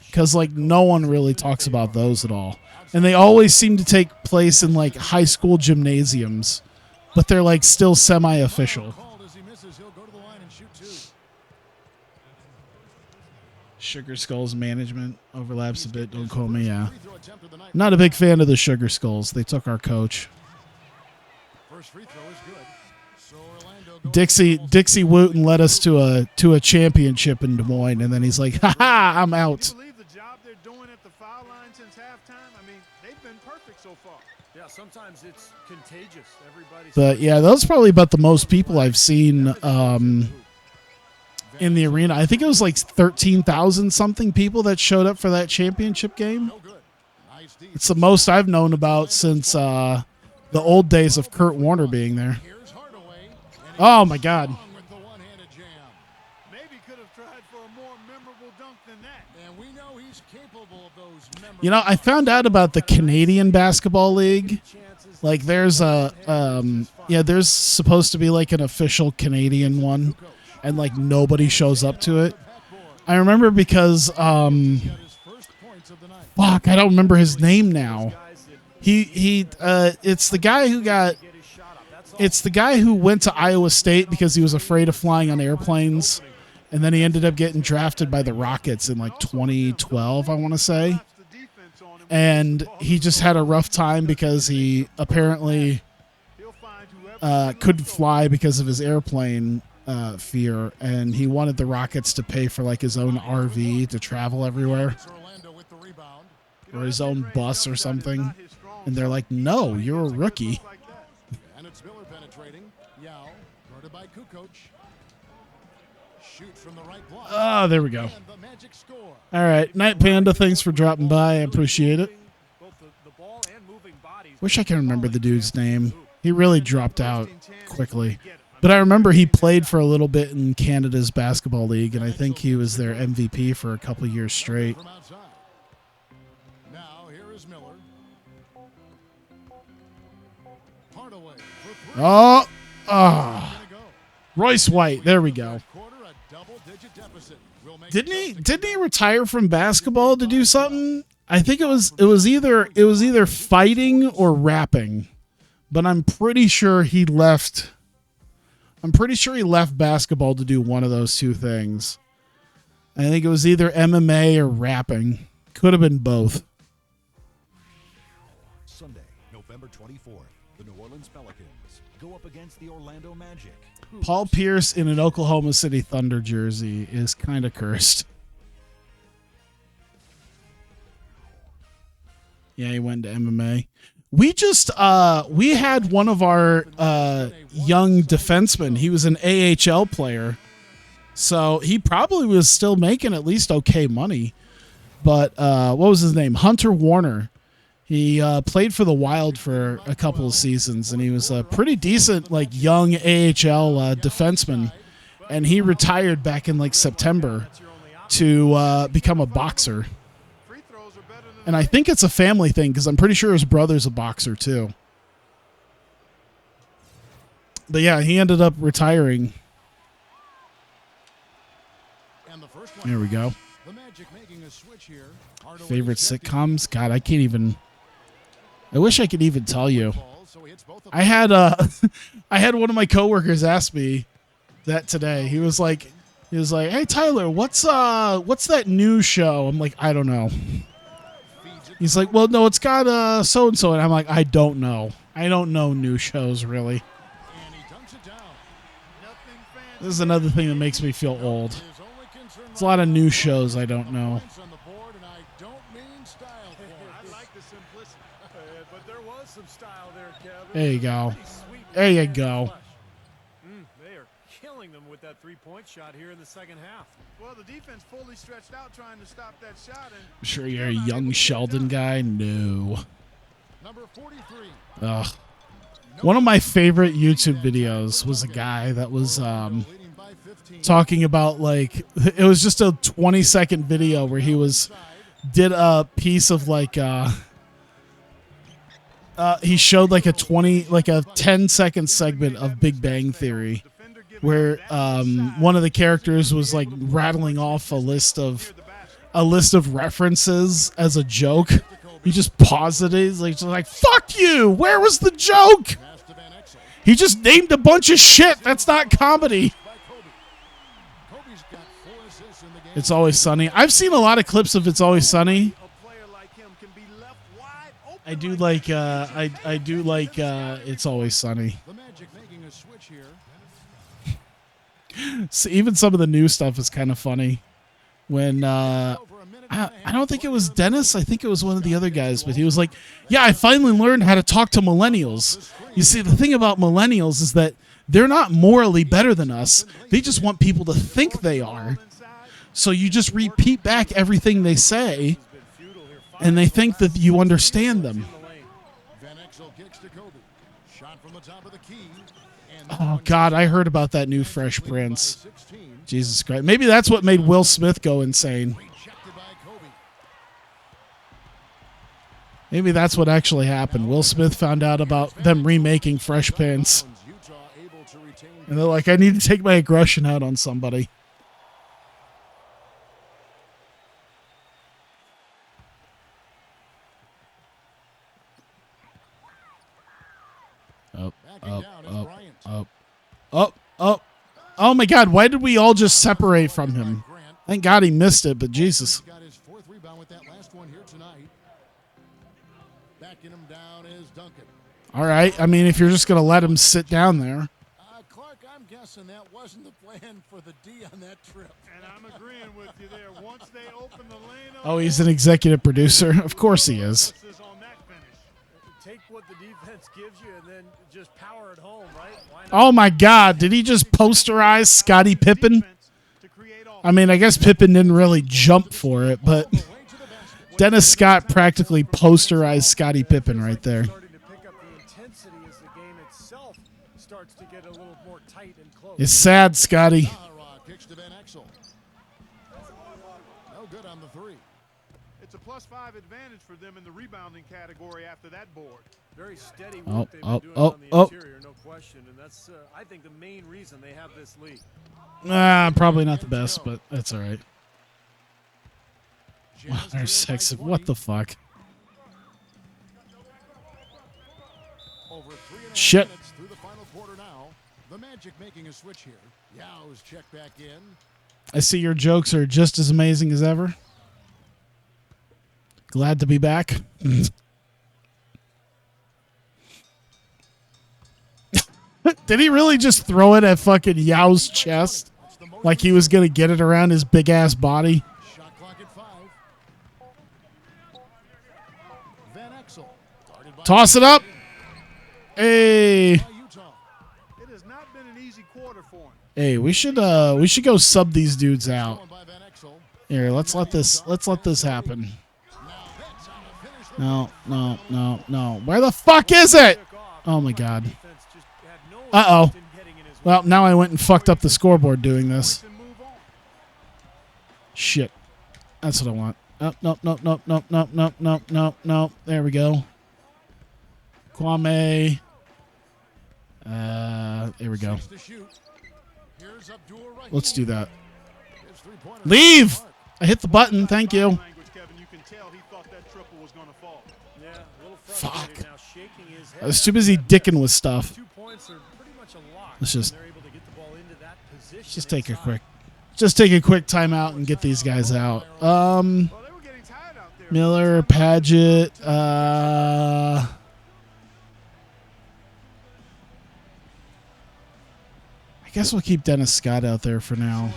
because like no one really talks about those at all, and they always seem to take place in like high school gymnasiums. But they're like still semi-official. Sugar Skulls management overlaps a bit. Don't call me. Yeah, not a big fan of the Sugar Skulls. They took our coach. Dixie Wooten led us to a championship in Des Moines, and then he's like, "Ha ha, I'm out." Can you believe the job they're doing at the foul line since halftime? I mean, they've been perfect so far. Yeah, sometimes it's contagious. But yeah, that was probably about the most people I've seen in the arena. I think it was like 13,000 something people that showed up for that championship game. It's the most I've known about since the old days of Kurt Warner being there. Oh my God. Maybe could have tried for a more memorable dunk than that. And we know he's capable of those memorable. You know, I found out about the Canadian Basketball League. Like there's there's supposed to be like an official Canadian one, and like nobody shows up to it. I remember because fuck, I don't remember his name now. It's the guy who went to Iowa State because he was afraid of flying on airplanes, and then he ended up getting drafted by the Rockets in like 2012, I want to say. And he just had a rough time because he apparently couldn't fly because of his airplane fear, and he wanted the Rockets to pay for like his own RV to travel everywhere, or his own bus or something. And they're like, "No, you're a rookie." And it's Miller penetrating. Yao, guarded by Kukoc. Shoot from the right block. Oh, there we go. And the Magic score. All right, Night Panda, thanks for dropping by. I appreciate it. Wish I can remember the dude's name. He really dropped out quickly. But I remember he played for a little bit in Canada's basketball league, and I think he was their MVP for a couple years straight. From outside. Now here is Miller. Hardaway for 3. Oh, Gonna go. Royce White. There we go. Quarter, a double-digit deficit. Will make Didn't he retire from basketball to do something? I think it was either fighting or rapping, but I'm pretty sure he left. I'm pretty sure he left basketball to do one of those two things. I think it was either MMA or rapping. Could have been both. Sunday, November 24th, the New Orleans Pelicans go up against the Orlando Magic. Paul Pierce in an Oklahoma City Thunder jersey is kind of cursed. Yeah, he went to MMA. We just we had one of our young defensemen. He was an AHL player, so he probably was still making at least okay money. But what was his name? Hunter Warner. He played for the Wild for a couple of seasons, and he was a pretty decent, like, young AHL defenseman. And he retired back in like September to become a boxer. And I think it's a family thing because I'm pretty sure his brother's a boxer too. But yeah, he ended up retiring. There we go. Favorite sitcoms? God, I can't even. I wish I could even tell you. I had I had one of my coworkers ask me that today. He was like, "Hey Tyler, what's that new show?" I'm like, "I don't know." He's like, "Well, no, it's got so and so," and I'm like, "I don't know. I don't know new shows really." This is another thing that makes me feel old. There's a lot of new shows I don't know. There you go. There you go. They are killing them with that three-point shot here in the second half. Well, the defense fully stretched out trying to stop that shot. And I'm sure you're a young Sheldon guy. No. Number 43. Ugh. One of my favorite YouTube videos was a guy that was talking about, like, it was just a 20-second video where he did a piece of like he showed like a 10-second segment of Big Bang Theory where one of the characters was like rattling off a list of references as a joke. He just paused it. He's like, "Fuck you! Where was the joke? He just named a bunch of shit. That's not comedy." It's Always Sunny. I've seen a lot of clips of It's Always Sunny. I do like It's Always Sunny. So even some of the new stuff is kind of funny. When I don't think it was Dennis, I think it was one of the other guys, but he was like, "Yeah, I finally learned how to talk to millennials." You see, the thing about millennials is that they're not morally better than us. They just want people to think they are. So you just repeat back everything they say, and they think that you understand them. Oh, God, I heard about that new Fresh Prince. Jesus Christ. Maybe that's what made Will Smith go insane. Maybe that's what actually happened. Will Smith found out about them remaking Fresh Prince. And they're like, "I need to take my aggression out on somebody." Oh my God, why did we all just separate from him? Thank God he missed it, but Jesus. All right, I mean, if you're just going to let him sit down there. Clark, I'm guessing that wasn't the plan for the D on that trip. And I'm agreeing with you there. Once they open the lane up, Oh, he's an executive producer. Of course he is. Take what the defense gives you and then just power it home, right? Oh my God, did he just posterize Scottie Pippen? I mean, I guess Pippen didn't really jump for it, but Dennis Scott practically posterized Scottie Pippen right there. It's sad, Scotty. It's a +5 advantage for them in the rebounding category after that board. Very steady work they've been doing on the interior, no question, and that's I think the main reason they have this lead. Probably not the best, but that's all right. Wow, they're sexy. What the fuck? Shit. Through the final quarter now. The Magic making a switch here. Yow's check back in. I see your jokes are just as amazing as ever. Glad to be back. Did he really just throw it at fucking Yow's chest? Like he was going to get it around his big ass body? Toss it up. Hey. It has not been an easy quarter for him. Hey, we should go sub these dudes out. Here, let's let this happen. No. Where the fuck is it? Oh my god. Uh-oh. Well, now I went and fucked up the scoreboard doing this. Shit. That's what I want. Oh, no. There we go. Kwame. There we go. Let's do that. Leave! I hit the button. Thank you. Fuck. I was too busy dicking with stuff. Let's just take a quick timeout and get these guys out. Miller, Paget, I guess we'll keep Dennis Scott out there for now.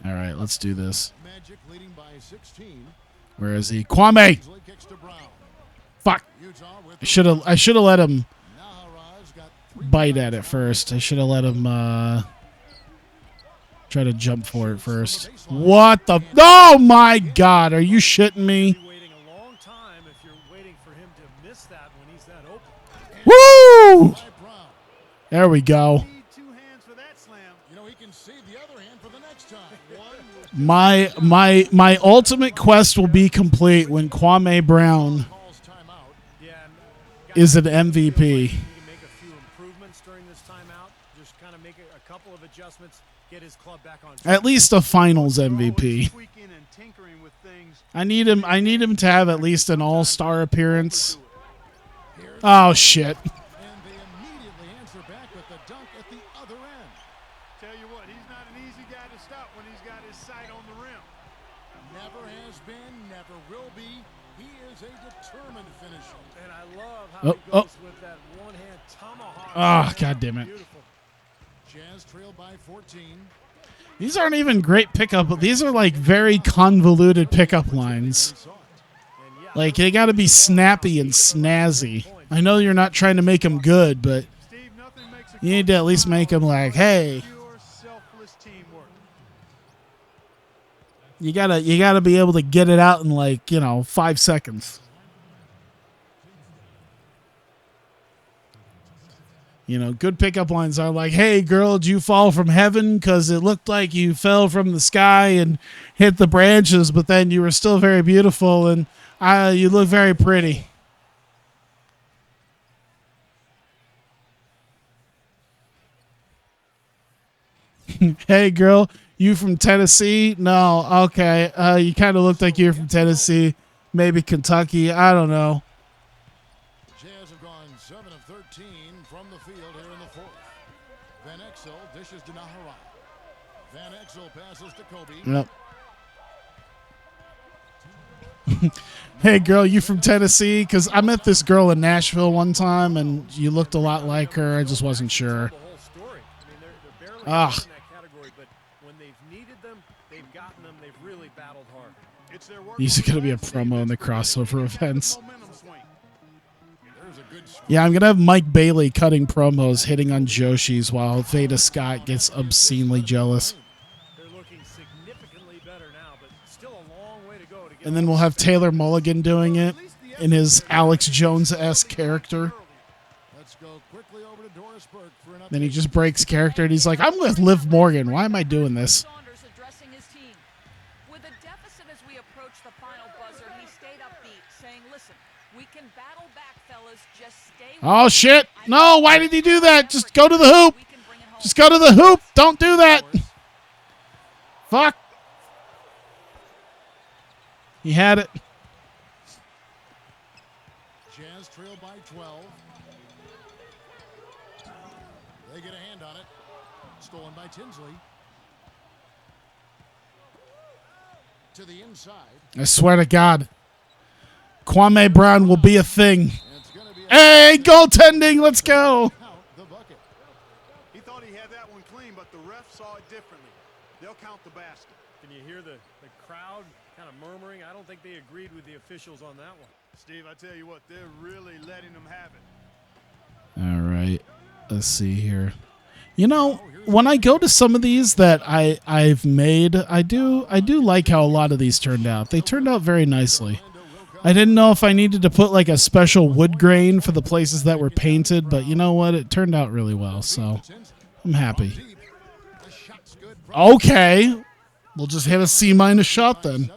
All right, let's do this. Where is he? Kwame! Fuck! I should have let him bite at it first. I should have let him try to jump for it first. What the? Oh my God! Are you shitting me? Woo! There we go. My ultimate quest will be complete when Kwame Brown is an MVP. At least a finals MVP. I need him to have at least an all-star appearance. Oh shit. Oh. Oh, God damn it. These aren't even great pickup. These are like very convoluted pickup lines. Like, they got to be snappy and snazzy. I know you're not trying to make them good, but you need to at least make them like, hey. You gotta be able to get it out in like, 5 seconds. Good pickup lines are like, hey, girl, did you fall from heaven? Because it looked like you fell from the sky and hit the branches, but then you were still very beautiful and you look very pretty. Hey, girl, you from Tennessee? No, okay. You kind of looked like you're from Tennessee. Maybe Kentucky. I don't know. Jazz have gone 7 of 13 from the field here in the fourth. Van Exel dishes to Nahara. Van Exel passes to Kobe. Yep. Hey, girl, you from Tennessee? Because I met this girl in Nashville one time, and you looked a lot like her. I just wasn't sure. Ah. These are going to be a promo in the crossover events. Yeah, I'm going to have Mike Bailey cutting promos, hitting on Joshi's while Veda Scott gets obscenely jealous. And then we'll have Taylor Mulligan doing it in his Alex Jones-esque character. Then he just breaks character and he's like, I'm with Liv Morgan. Why am I doing this? Oh, shit. No, why did he do that? Just go to the hoop. Just go to the hoop. Don't do that. Fuck. He had it. Jazz trail by 12. They get a hand on it. Stolen by Tinsley. To the inside. I swear to God, Kwame Brown will be a thing. Hey, goaltending, let's go. He thought he had that one clean, but the ref saw it differently. They'll They'll count the basket. Can you hear the crowd kind of murmuring? I don't think they agreed with the officials on that one. Steve, I tell you what, they're really letting them have it. All right. Let's see here. You know, when I go to some of these that I've made, I do like how a lot of these turned out. They turned out very nicely. I didn't know if I needed to put like a special wood grain for the places that were painted, but you know what? It turned out really well, so I'm happy. Okay. We'll just hit a C- shot then.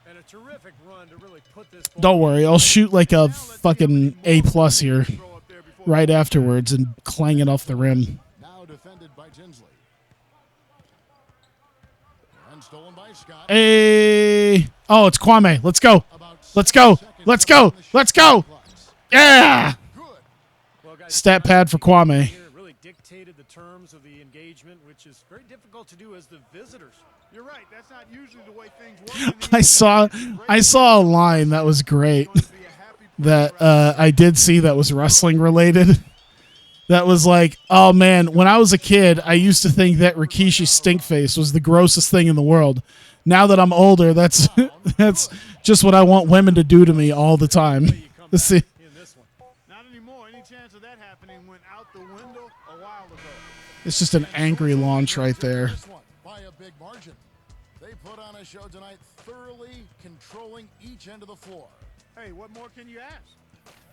And a terrific run to really put this Don't worry, I'll shoot like a fucking A+ here right afterwards and clang it off the rim. Now defended by Tinsley. And stolen by Scott. Hey! Oh, it's Kwame. Let's go. Let's go. Let's go. Let's go. Yeah! Well, guys, Stat pad for Kwame. here really dictated the terms of the engagement, which is very difficult to do as the visitors. You're right. That's not usually the way things work. in the I saw a line that was great that I did see that was wrestling related. That was like, oh man, when I was a kid, I used to think that Rikishi Stinkface was the grossest thing in the world. Now that I'm older, that's just what I want women to do to me all the time. Let's see. In this one. Not anymore. Any chance of that happening went out the window a while ago. It's just an angry launch right there. This one by a big margin. They put on a show tonight, thoroughly controlling each end of the floor. Hey, what more can you ask?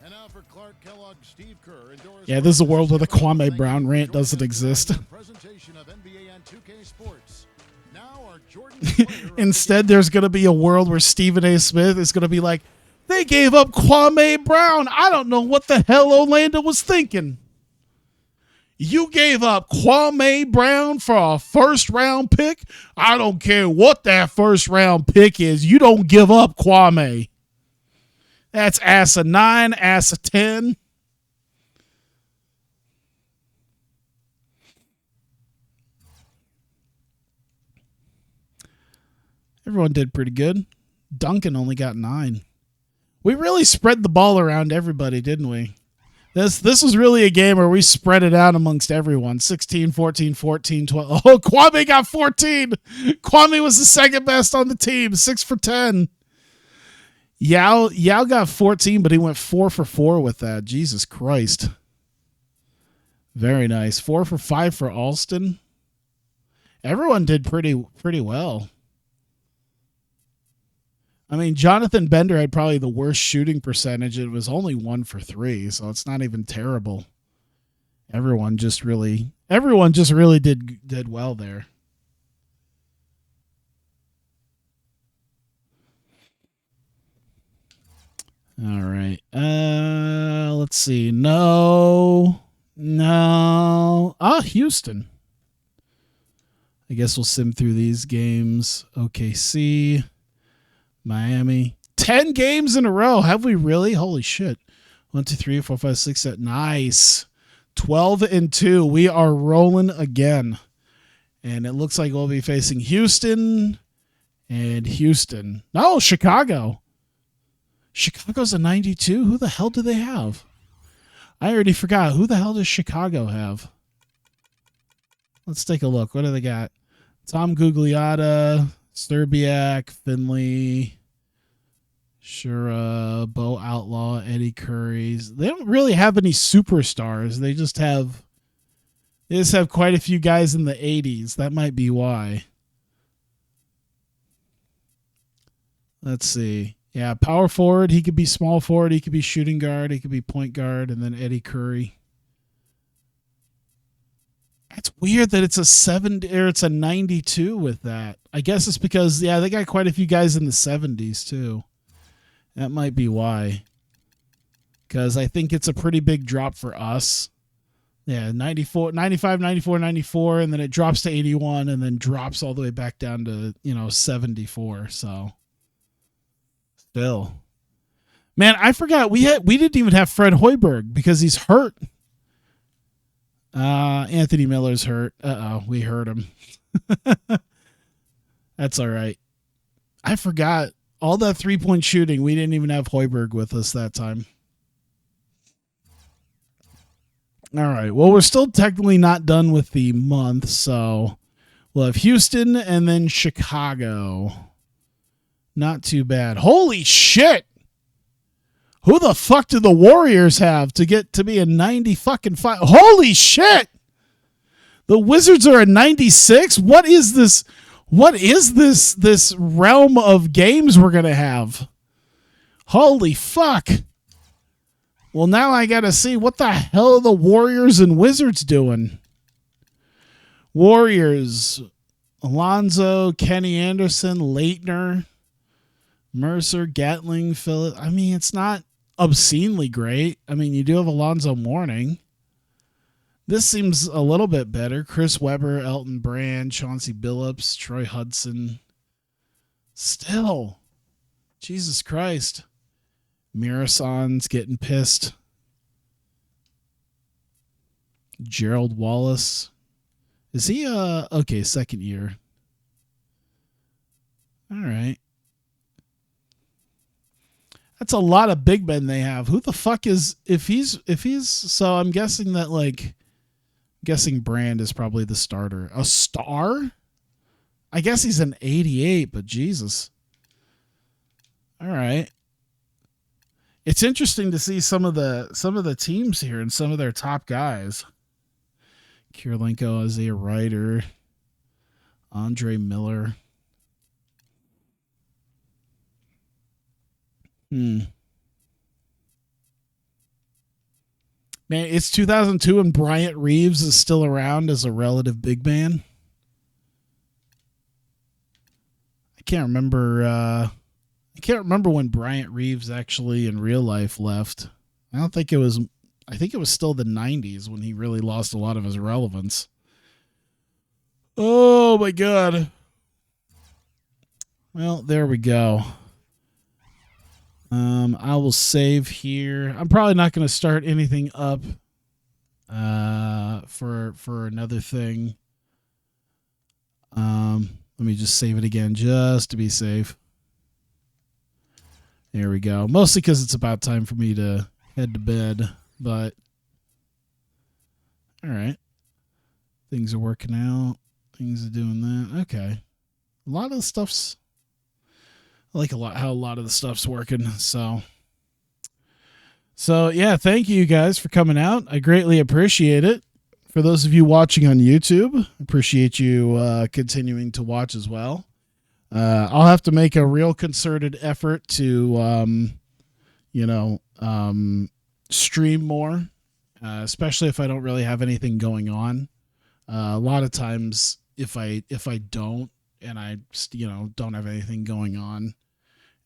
And now for Clark Kellogg, Steve Kerr. Yeah, this is a world where the Kwame Brown rant doesn't exist. Presentation of NBA and 2K Sports. Now our Jordan Instead, there's going to be a world where Stephen A. Smith is going to be like, they gave up Kwame Brown. I don't know what the hell Orlando was thinking. You gave up Kwame Brown for a first-round pick? I don't care what that first-round pick is. You don't give up Kwame. That's ass a 9, ass a 10. Everyone did pretty good. Duncan only got 9. We really spread the ball around everybody, didn't we? This was really a game where we spread it out amongst everyone. 16, 14, 14, 12. Oh, Kwame got 14. Kwame was the second best on the team. 6 for 10. Yao got 14, but he went 4 for 4 with that. Jesus Christ. Very nice. 4 for 5 for Alston. Everyone did pretty well. I mean, Jonathan Bender had probably the worst shooting percentage. It was only 1 for 3, so it's not even terrible. Everyone just really did well there. All right. Let's see. No. Houston. I guess we'll sim through these games. OKC. Miami. 10 games in a row. Have we really? Holy shit. 1, 2, 3, 4, 5, 6, 7. Nice. 12-2. We are rolling again. And it looks like we'll be facing Houston and Houston. No, Chicago. Chicago's a 92. Who the hell do they have? I already forgot. Who the hell does Chicago have? Let's take a look. What do they got? Tom Gugliotta, Sturbiak, Finley, Shura, Bo Outlaw, Eddie Curry's. They don't really have any superstars. They just have quite a few guys in the 80s. That might be why. Let's see. Yeah, power forward. He could be small forward. He could be shooting guard. He could be point guard. And then Eddie Curry. It's weird that it's a 70 or it's a 92 with that. I guess it's because, yeah, they got quite a few guys in the 70s too. That might be why. Because I think it's a pretty big drop for us. Yeah, 94, 95, 94, 94, and then it drops to 81 and then drops all the way back down to, 74. So still. Man, I forgot we didn't even have Fred Hoiberg because he's hurt. Anthony Miller's hurt. We hurt him. That's all right. I forgot all that 3-point shooting. We didn't even have Hoiberg with us that time. All right. Well, we're still technically not done with the month, so We'll have Houston and then Chicago. Not too bad. Holy shit! Who the fuck do the Warriors have to get to be a 90 fucking 5? Holy shit! The Wizards are a 96? What is this? What is this realm of games we're going to have? Holy fuck. Well, now I got to see what the hell are the Warriors and Wizards doing? Warriors, Alonzo, Kenny Anderson, Leitner, Mercer, Gatling, Phillip. I mean, it's not obscenely great. I mean, you do have Alonzo Mourning. This seems a little bit better. Chris Webber, Elton Brand, Chauncey Billups, Troy Hudson. Still, Jesus Christ. Mirasan's getting pissed. Gerald Wallace. Is he okay, second year. All right. That's a lot of big men they have. Who the fuck is if he's so I'm guessing that guessing Brand is probably the starter. A star? I guess he's an 88, but Jesus. All right. It's interesting to see some of the teams here and some of their top guys. Kirilenko, Isaiah Ryder, Andre Miller. Man, it's 2002 and Bryant Reeves is still around as a relative big man. I can't remember when Bryant Reeves actually in real life left. I think it was still the 90s when he really lost a lot of his relevance. Oh my God. Well, there we go. I will save here. I'm probably not going to start anything up for another thing. Let me just save it again just to be safe. There we go. Mostly because it's about time for me to head to bed, but all right. Things are working out. Things are doing that. Okay. A lot of the stuff's I like how a lot of the stuff's working. So yeah, thank you guys for coming out. I greatly appreciate it. For those of you watching on YouTube, appreciate you continuing to watch as well. I'll have to make a real concerted effort to, stream more, especially if I don't really have anything going on. A lot of times, if I don't, and I, don't have anything going on,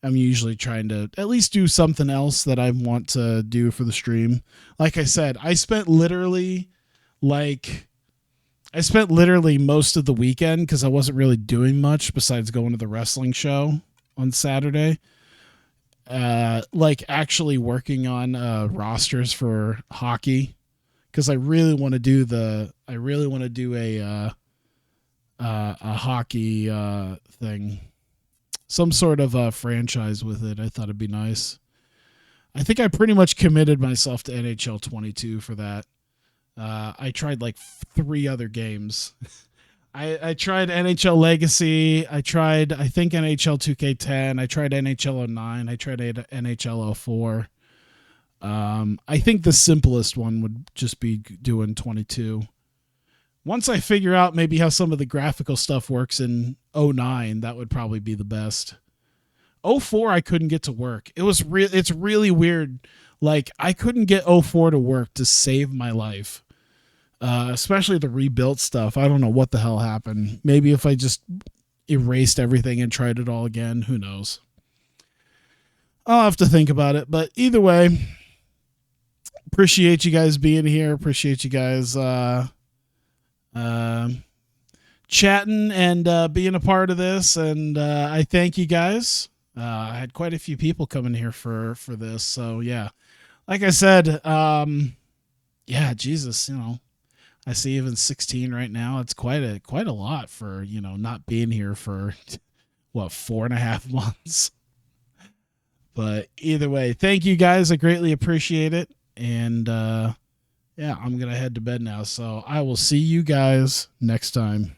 I'm usually trying to at least do something else that I want to do for the stream. Like I said, I spent literally most of the weekend because I wasn't really doing much besides going to the wrestling show on Saturday. Actually working on rosters for hockey because I really want to do a hockey thing, some sort of a franchise with it. I thought it'd be nice. I think I pretty much committed myself to NHL 22 for that. I tried like 3 other games. I tried NHL Legacy. I tried, I think, NHL 2K10. I tried NHL 09. I tried NHL 04. I think the simplest one would just be doing 22. Once I figure out maybe how some of the graphical stuff works in 09, that would probably be the best. 04, I couldn't get to work. It's really weird. Like, I couldn't get 04 to work to save my life. Especially the rebuilt stuff. I don't know what the hell happened. Maybe if I just erased everything and tried it all again, who knows? I'll have to think about it. But either way, appreciate you guys being here. Appreciate you guys chatting and being a part of this. And I thank you guys. I had quite a few people coming here for this. So yeah, like I said, yeah, Jesus, I see even 16 right now. It's quite a lot for, not being here for 4.5 months. But either way, thank you guys. I greatly appreciate it. And yeah, I'm going to head to bed now. So I will see you guys next time.